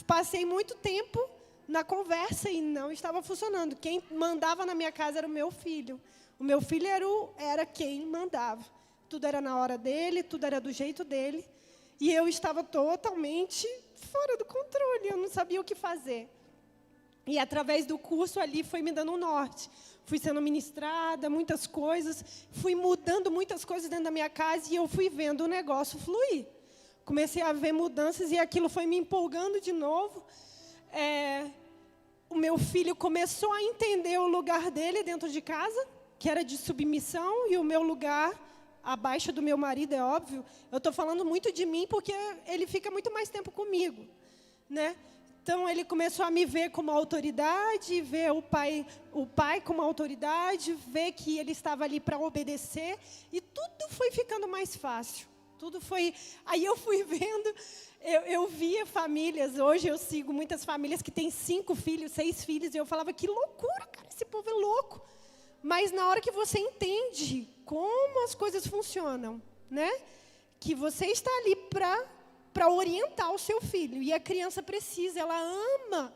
Passei muito tempo na conversa e não estava funcionando. Quem mandava na minha casa era o meu filho. O meu filho era quem mandava. Tudo era na hora dele, tudo era do jeito dele. E eu estava totalmente fora do controle, eu não sabia o que fazer. E através do curso ali foi me dando um norte. Fui sendo ministrada, muitas coisas. Fui mudando muitas coisas dentro da minha casa e eu fui vendo o negócio fluir. Comecei a ver mudanças e aquilo foi me empolgando de novo. O meu filho começou a entender o lugar dele dentro de casa, que era de submissão, e o meu lugar abaixo do meu marido, é óbvio. Eu estou falando muito de mim porque ele fica muito mais tempo comigo, né? Então, ele começou a me ver como autoridade, ver o pai como autoridade, ver que ele estava ali para obedecer, e tudo foi ficando mais fácil. Tudo foi... Aí eu fui vendo, eu via famílias, hoje eu sigo muitas famílias que têm 5 filhos, 6 filhos, e eu falava, que loucura, cara, esse povo é louco. Mas na hora que você entende como as coisas funcionam, né? Que você está ali para orientar o seu filho. E a criança precisa, ela ama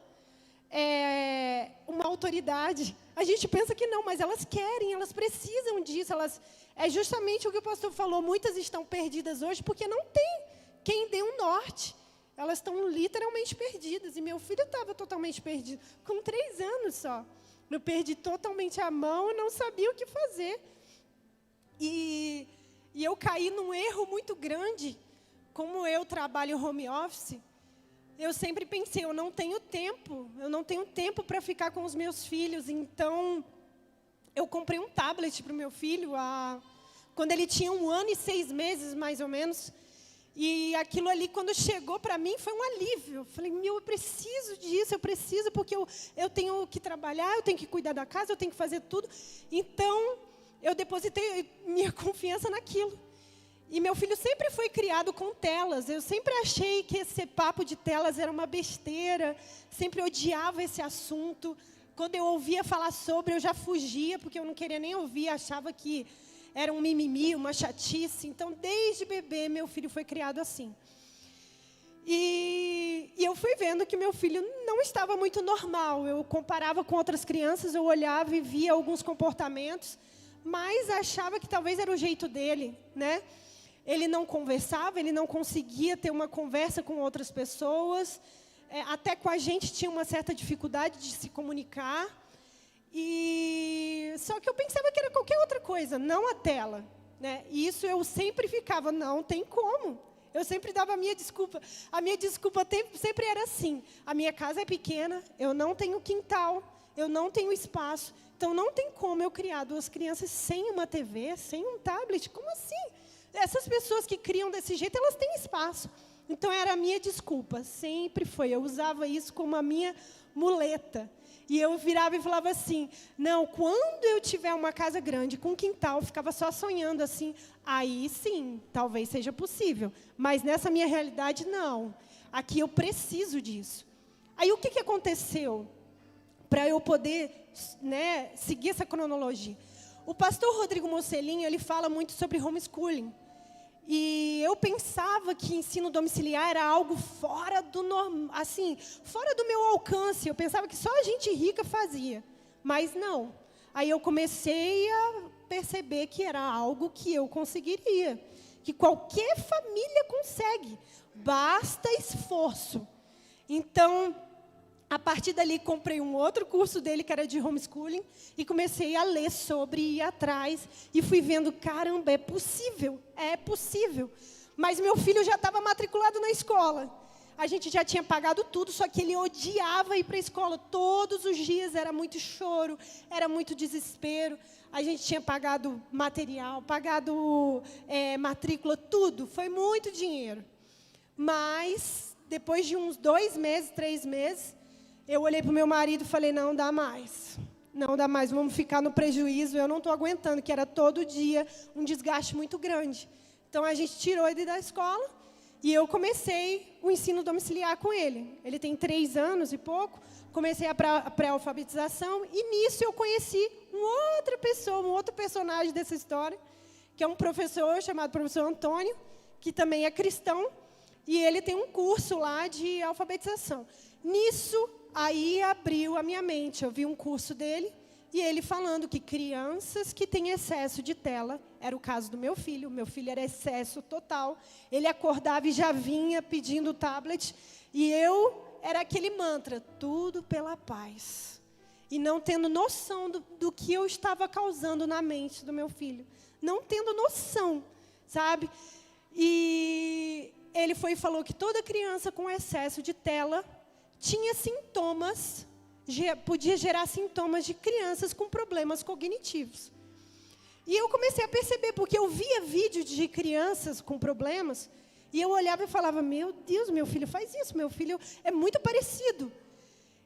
uma autoridade. A gente pensa que não, mas elas querem, elas precisam disso. É justamente o que o pastor falou, muitas estão perdidas hoje porque não tem quem dê um norte. Elas estão literalmente perdidas. E meu filho estava totalmente perdido, com 3 anos só. Eu perdi totalmente a mão e não sabia o que fazer. E eu caí num erro muito grande. Como eu trabalho home office, eu sempre pensei, eu não tenho tempo para ficar com os meus filhos. Então, eu comprei um tablet para o meu filho, quando ele tinha 1 ano e 6 meses, mais ou menos. E aquilo ali, quando chegou para mim, foi um alívio. Eu falei, eu preciso disso, porque eu tenho que trabalhar, eu tenho que cuidar da casa, eu tenho que fazer tudo. Então, eu depositei minha confiança naquilo. E meu filho sempre foi criado com telas. Eu sempre achei que esse papo de telas era uma besteira. Sempre odiava esse assunto. Quando eu ouvia falar sobre, eu já fugia, porque eu não queria nem ouvir, achava que era um mimimi, uma chatice. Então, desde bebê, meu filho foi criado assim. E eu fui vendo que meu filho não estava muito normal. Eu comparava com outras crianças, eu olhava e via alguns comportamentos, mas achava que talvez era o jeito dele, né? Ele não conversava, ele não conseguia ter uma conversa com outras pessoas. Até com a gente tinha uma certa dificuldade de se comunicar. Só que eu pensava que era qualquer outra coisa, não a tela, né? E isso eu sempre ficava, não tem como. Eu sempre dava a minha desculpa. A minha desculpa sempre era assim, a minha casa é pequena, eu não tenho quintal, eu não tenho espaço. Então, não tem como eu criar 2 crianças sem uma TV, sem um tablet. Como assim? Essas pessoas que criam desse jeito, elas têm espaço. Então, era a minha desculpa, sempre foi. Eu usava isso como a minha muleta. E eu virava e falava assim, não, quando eu tiver uma casa grande, com quintal, ficava só sonhando assim, aí sim, talvez seja possível. Mas nessa minha realidade, não. Aqui eu preciso disso. Aí o que aconteceu para eu poder, né, seguir essa cronologia? O pastor Rodrigo Mocelin, ele fala muito sobre homeschooling. E eu pensava que ensino domiciliar era algo fora do normal, assim, fora do meu alcance. Eu pensava que só a gente rica fazia, mas não. Aí eu comecei a perceber que era algo que eu conseguiria, que qualquer família consegue, basta esforço. Então, a partir dali, comprei um outro curso dele, que era de homeschooling, e comecei a ler sobre, ir atrás, e fui vendo, caramba, é possível. Mas meu filho já estava matriculado na escola. A gente já tinha pagado tudo, só que ele odiava ir para a escola. Todos os dias era muito choro, era muito desespero. A gente tinha pagado material, pagado matrícula, tudo. Foi muito dinheiro. Mas, depois de uns 2 meses, 3 meses, eu olhei para o meu marido e falei, não dá mais. Não dá mais, vamos ficar no prejuízo. Eu não estou aguentando, que era todo dia um desgaste muito grande. Então, a gente tirou ele da escola e eu comecei o ensino domiciliar com ele. Ele tem 3 anos e pouco. Comecei a pré-alfabetização e, nisso, eu conheci uma outra pessoa, um outro personagem dessa história, que é um professor chamado professor Antônio, que também é cristão, e ele tem um curso lá de alfabetização. Nisso, aí abriu a minha mente. Eu vi um curso dele e ele falando que crianças que têm excesso de tela, era o caso do meu filho era excesso total. Ele acordava e já vinha pedindo o tablet. E eu era aquele mantra, tudo pela paz. E não tendo noção do que eu estava causando na mente do meu filho. Não tendo noção, sabe? E ele foi e falou que toda criança com excesso de tela tinha sintomas, podia gerar sintomas de crianças com problemas cognitivos. E eu comecei a perceber, porque eu via vídeos de crianças com problemas, e eu olhava e falava, meu Deus, meu filho faz isso, meu filho é muito parecido.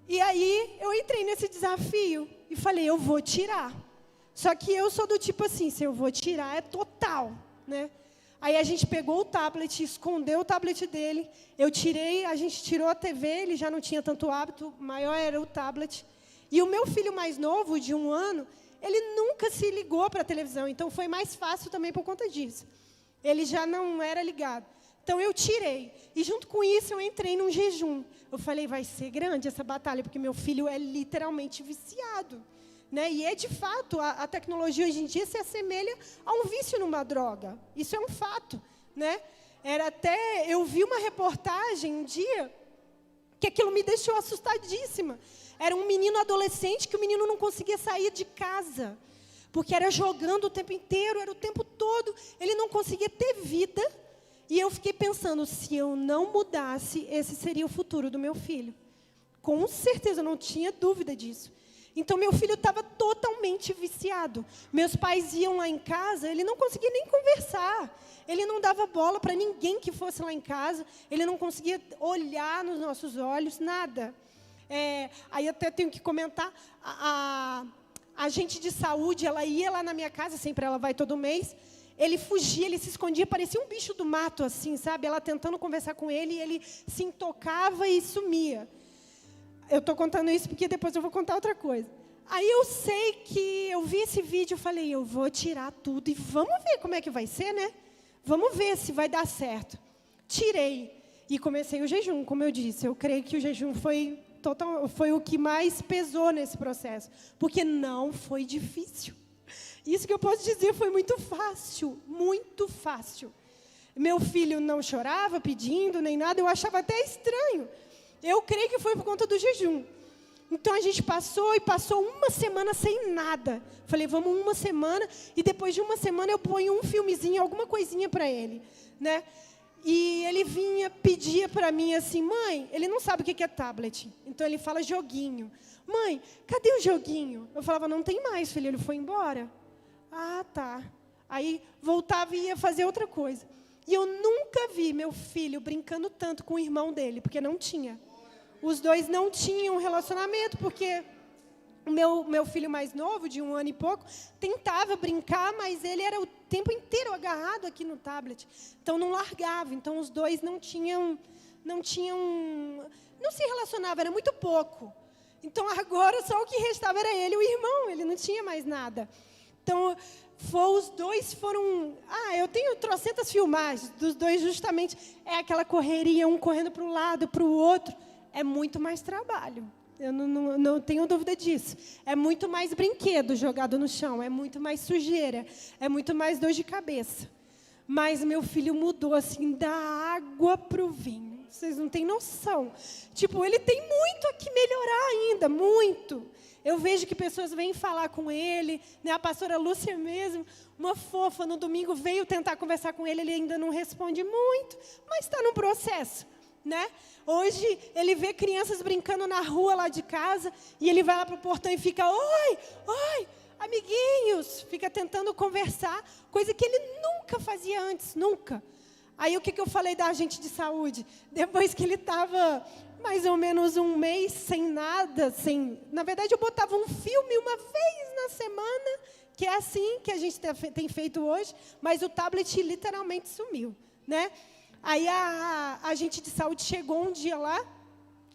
E aí eu entrei nesse desafio e falei, eu vou tirar. Só que eu sou do tipo assim, se eu vou tirar é total, né? Aí a gente pegou o tablet, escondeu o tablet dele, a gente tirou a TV, ele já não tinha tanto hábito, o maior era o tablet. E o meu filho mais novo, de 1 ano, ele nunca se ligou para a televisão, então foi mais fácil também por conta disso. Ele já não era ligado. Então eu tirei, e junto com isso eu entrei num jejum. Eu falei, vai ser grande essa batalha, porque meu filho é literalmente viciado. Né? E é de fato, a tecnologia hoje em dia se assemelha a um vício numa droga. Isso é um fato. Né? Eu vi uma reportagem um dia que aquilo me deixou assustadíssima. Era um menino adolescente que o menino não conseguia sair de casa, porque era jogando o tempo inteiro, era o tempo todo, ele não conseguia ter vida. E eu fiquei pensando, se eu não mudasse, esse seria o futuro do meu filho. Com certeza, eu não tinha dúvida disso. Então, meu filho estava totalmente viciado. Meus pais iam lá em casa, ele não conseguia nem conversar. Ele não dava bola para ninguém que fosse lá em casa. Ele não conseguia olhar nos nossos olhos, nada. Aí até tenho que comentar, a agente de saúde, ela ia lá na minha casa, sempre ela vai todo mês. Ele fugia, ele se escondia, parecia um bicho do mato, assim, sabe? Ela tentando conversar com ele, e ele se intocava e sumia. Eu estou contando isso porque depois eu vou contar outra coisa. Aí eu sei que eu vi esse vídeo e falei, eu vou tirar tudo e vamos ver como é que vai ser, né? Vamos ver se vai dar certo. Tirei e comecei o jejum, como eu disse. Eu creio que o jejum foi o que mais pesou nesse processo, porque não foi difícil. Isso que eu posso dizer, foi muito fácil, muito fácil. Meu filho não chorava pedindo nem nada, eu achava até estranho. Eu creio que foi por conta do jejum. Então, a gente passou 1 semana sem nada. Falei, vamos 1 semana, e depois de 1 semana eu ponho um filmezinho, alguma coisinha para ele. Né? E ele vinha, pedia para mim assim, mãe, ele não sabe o que é tablet. Então, ele fala joguinho. Mãe, cadê o joguinho? Eu falava, não tem mais, filho, ele foi embora. Ah, tá. Aí, voltava e ia fazer outra coisa. E eu nunca vi meu filho brincando tanto com o irmão dele, porque não tinha. Os dois não tinham relacionamento, porque o meu filho mais novo, de 1 ano e pouco, tentava brincar, mas ele era o tempo inteiro agarrado aqui no tablet. Então, não largava. Então, os dois não se relacionavam, era muito pouco. Então, agora, só o que restava era ele e o irmão, ele não tinha mais nada. Então, os dois foram... eu tenho trocentas filmagens dos dois, justamente. É aquela correria, um correndo para um lado, para o outro. É muito mais trabalho. Eu não tenho dúvida disso. É muito mais brinquedo jogado no chão. É muito mais sujeira. É muito mais dor de cabeça. Mas meu filho mudou, assim, da água para o vinho. Vocês não têm noção. Tipo, ele tem muito a que melhorar ainda, muito. Eu vejo que pessoas vêm falar com ele, né? A pastora Lúcia mesmo, uma fofa, no domingo veio tentar conversar com ele, ele ainda não responde muito, mas está no processo, né? Hoje ele vê crianças brincando na rua lá de casa, e ele vai lá para o portão e fica, oi, amiguinhos, fica tentando conversar, coisa que ele nunca fazia antes, nunca. Aí o que eu falei da agente de saúde? Depois que ele estava mais ou menos um mês sem nada, na verdade eu botava um filme uma vez na semana, que é assim que a gente tem feito hoje, mas o tablet literalmente sumiu, né? Aí a agente de saúde chegou um dia lá,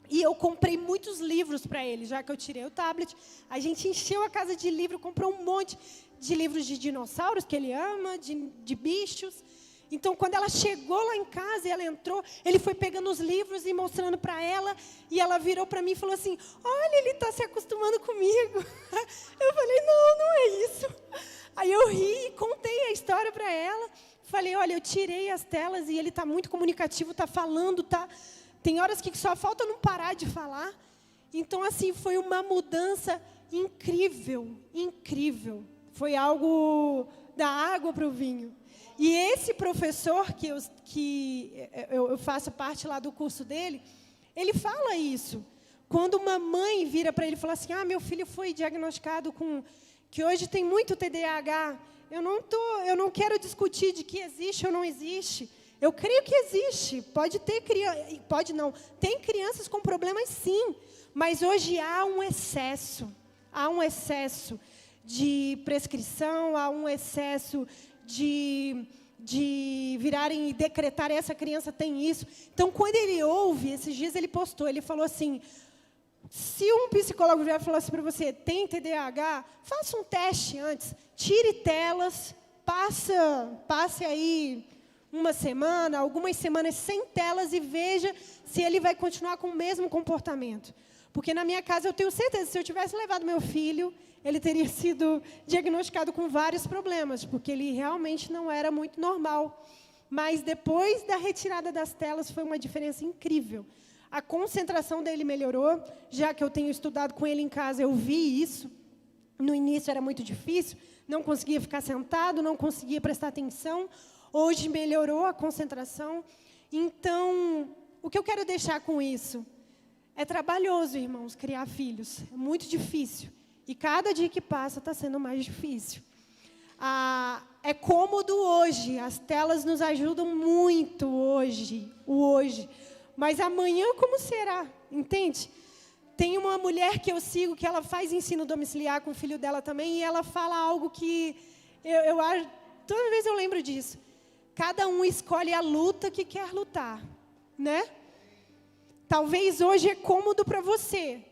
e eu comprei muitos livros para ele, já que eu tirei o tablet. A gente encheu a casa de livros, comprou um monte de livros de dinossauros, que ele ama, de bichos. Então, quando ela chegou lá em casa e ela entrou, ele foi pegando os livros e mostrando para ela, e ela virou para mim e falou assim, olha, ele está se acostumando comigo. Eu falei, não é isso. Aí eu ri e contei a história para ela. Falei, olha, eu tirei as telas e ele está muito comunicativo, está falando, tem horas que só falta não parar de falar. Então, assim, foi uma mudança incrível, incrível. Foi algo da água para o vinho. E esse professor, que eu faço parte lá do curso dele, ele fala isso. Quando uma mãe vira para ele e fala assim, meu filho foi diagnosticado que hoje tem muito TDAH, eu não quero discutir de que existe ou não existe. Eu creio que existe. Pode não. Tem crianças com problemas, sim. Mas hoje há um excesso. Há um excesso de prescrição, há um excesso de virarem e decretarem, essa criança tem isso. Então, quando ele ouve, esses dias ele postou, ele falou assim, se um psicólogo vier falar assim para você, tem TDAH, faça um teste antes, tire telas, passe aí uma semana, algumas semanas sem telas e veja se ele vai continuar com o mesmo comportamento. Porque na minha casa eu tenho certeza, se eu tivesse levado meu filho, ele teria sido diagnosticado com vários problemas, porque ele realmente não era muito normal. Mas depois da retirada das telas foi uma diferença incrível. A concentração dele melhorou, já que eu tenho estudado com ele em casa, eu vi isso. No início era muito difícil, não conseguia ficar sentado, não conseguia prestar atenção. Hoje melhorou a concentração. Então, o que eu quero deixar com isso? É trabalhoso, irmãos, criar filhos. É muito difícil. E cada dia que passa está sendo mais difícil. É cômodo hoje. As telas nos ajudam muito hoje. Mas amanhã como será? Entende? Tem uma mulher que eu sigo que ela faz ensino domiciliar com o filho dela também. E ela fala algo que eu acho... Toda vez eu lembro disso. Cada um escolhe a luta que quer lutar. Né? Talvez hoje é cômodo para você.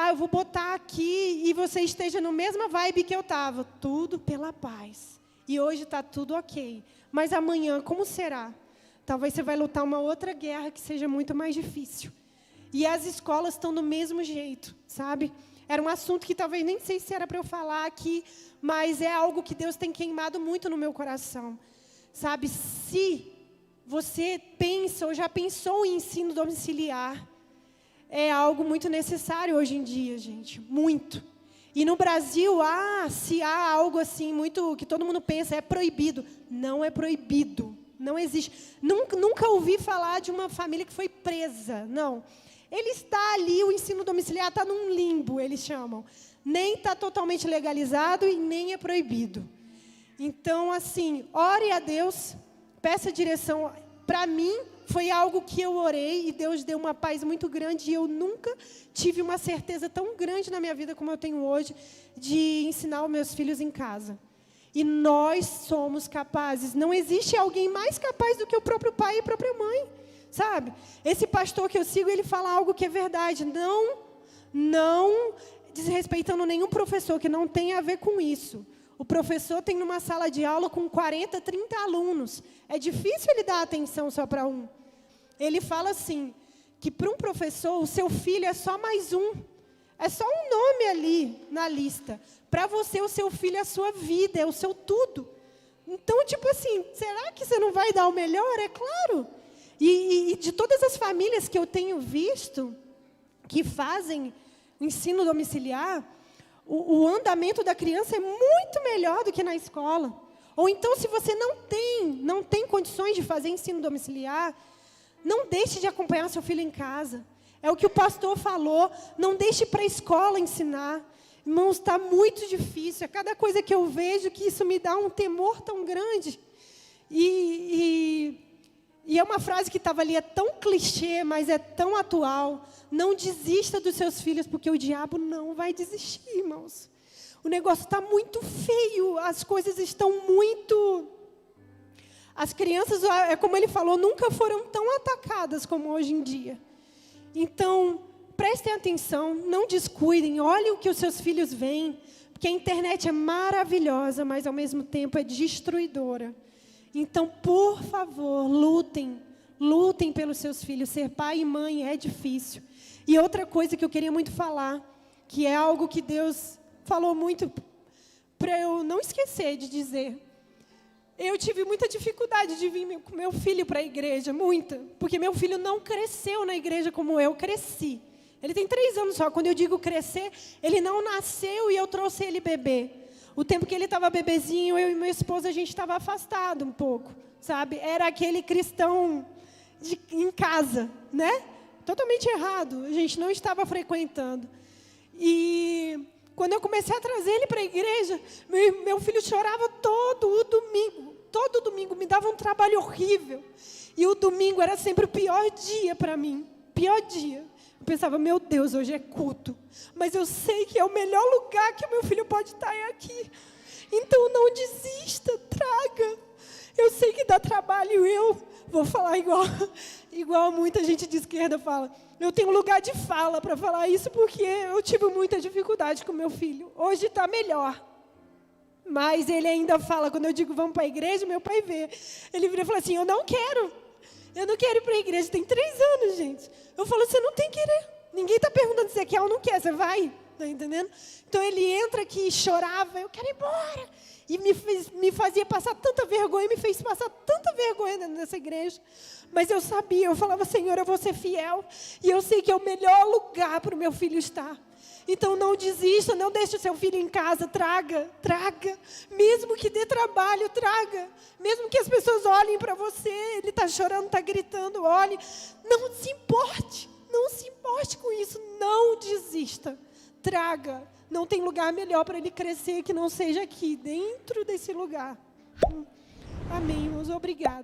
Eu vou botar aqui e você esteja na mesma vibe que eu estava. Tudo pela paz. E hoje está tudo ok. Mas amanhã, como será? Talvez você vai lutar uma outra guerra que seja muito mais difícil. E as escolas estão do mesmo jeito, sabe? Era um assunto que talvez nem sei se era para eu falar aqui, mas é algo que Deus tem queimado muito no meu coração. Sabe, se você pensa ou já pensou em ensino domiciliar, é algo muito necessário hoje em dia, gente, muito. E no Brasil, se há algo assim, muito, que todo mundo pensa, é proibido. Não é proibido, não existe. Nunca ouvi falar de uma família que foi presa, não. Ele está ali, o ensino domiciliar está num limbo, eles chamam. Nem está totalmente legalizado e nem é proibido. Então, assim, ore a Deus, peça direção. Para mim, foi algo que eu orei e Deus deu uma paz muito grande. E eu nunca tive uma certeza tão grande na minha vida como eu tenho hoje de ensinar os meus filhos em casa. E nós somos capazes. Não existe alguém mais capaz do que o próprio pai e a própria mãe, sabe? Esse pastor que eu sigo, ele fala algo que é verdade. Não desrespeitando nenhum professor, que não tem a ver com isso. O professor tem uma sala de aula com 40, 30 alunos. É difícil ele dar atenção só para um. Ele fala assim, que para um professor, o seu filho é só mais um. É só um nome ali na lista. Para você, o seu filho é a sua vida, é o seu tudo. Então, tipo assim, será que você não vai dar o melhor? É claro. E de todas as famílias que eu tenho visto, que fazem ensino domiciliar, o andamento da criança é muito melhor do que na escola. Ou então, se você não tem condições de fazer ensino domiciliar, não deixe de acompanhar seu filho em casa. É o que o pastor falou, não deixe para a escola ensinar. Irmãos, está muito difícil. É cada coisa que eu vejo que isso me dá um temor tão grande. E é uma frase que estava ali, é tão clichê, mas é tão atual. Não desista dos seus filhos, porque o diabo não vai desistir, irmãos. O negócio está muito feio, as coisas estão muito... As crianças, é como ele falou, nunca foram tão atacadas como hoje em dia. Então, prestem atenção, não descuidem, olhem o que os seus filhos veem, porque a internet é maravilhosa, mas ao mesmo tempo é destruidora. Então, por favor, lutem pelos seus filhos. Ser pai e mãe é difícil. E outra coisa que eu queria muito falar, que é algo que Deus falou muito, para eu não esquecer de dizer. Eu tive muita dificuldade de vir com meu filho para a igreja, muita. Porque meu filho não cresceu na igreja como eu cresci. Ele tem 3 anos só. Quando eu digo crescer, ele não nasceu e eu trouxe ele bebê. O tempo que ele estava bebezinho, eu e meu esposo, a gente estava afastado um pouco, sabe? Era aquele cristão em casa, né? Totalmente errado. A gente não estava frequentando. E quando eu comecei a trazer ele para a igreja, meu filho chorava todo domingo, me dava um trabalho horrível. E o domingo era sempre o pior dia para mim, pior dia. Eu pensava, meu Deus, hoje é culto. Mas eu sei que é o melhor lugar que o meu filho pode estar é aqui. Então não desista, traga. Eu sei que dá trabalho, eu vou falar igual muita gente de esquerda fala. Eu tenho lugar de fala para falar isso porque eu tive muita dificuldade com meu filho. Hoje está melhor. Mas ele ainda fala, quando eu digo vamos para a igreja, meu pai vê. Ele vira e fala assim, eu não quero ir para a igreja. Tem 3 anos, gente. Eu falo, você não tem que querer. Ninguém está perguntando se você quer ou não quer, você vai. Está entendendo? Então ele entra aqui e chorava, eu quero ir embora. E me fazia passar tanta vergonha, me fez passar tanta vergonha nessa igreja. Mas eu sabia, eu falava, Senhor, eu vou ser fiel. E eu sei que é o melhor lugar para o meu filho estar. Então não desista, não deixe o seu filho em casa, traga. Mesmo que dê trabalho, traga. Mesmo que as pessoas olhem para você, ele está chorando, está gritando, olhe. Não se importe com isso, não desista. Traga. Não tem lugar melhor para ele crescer que não seja aqui, dentro desse lugar. Amém, irmãos. Obrigada.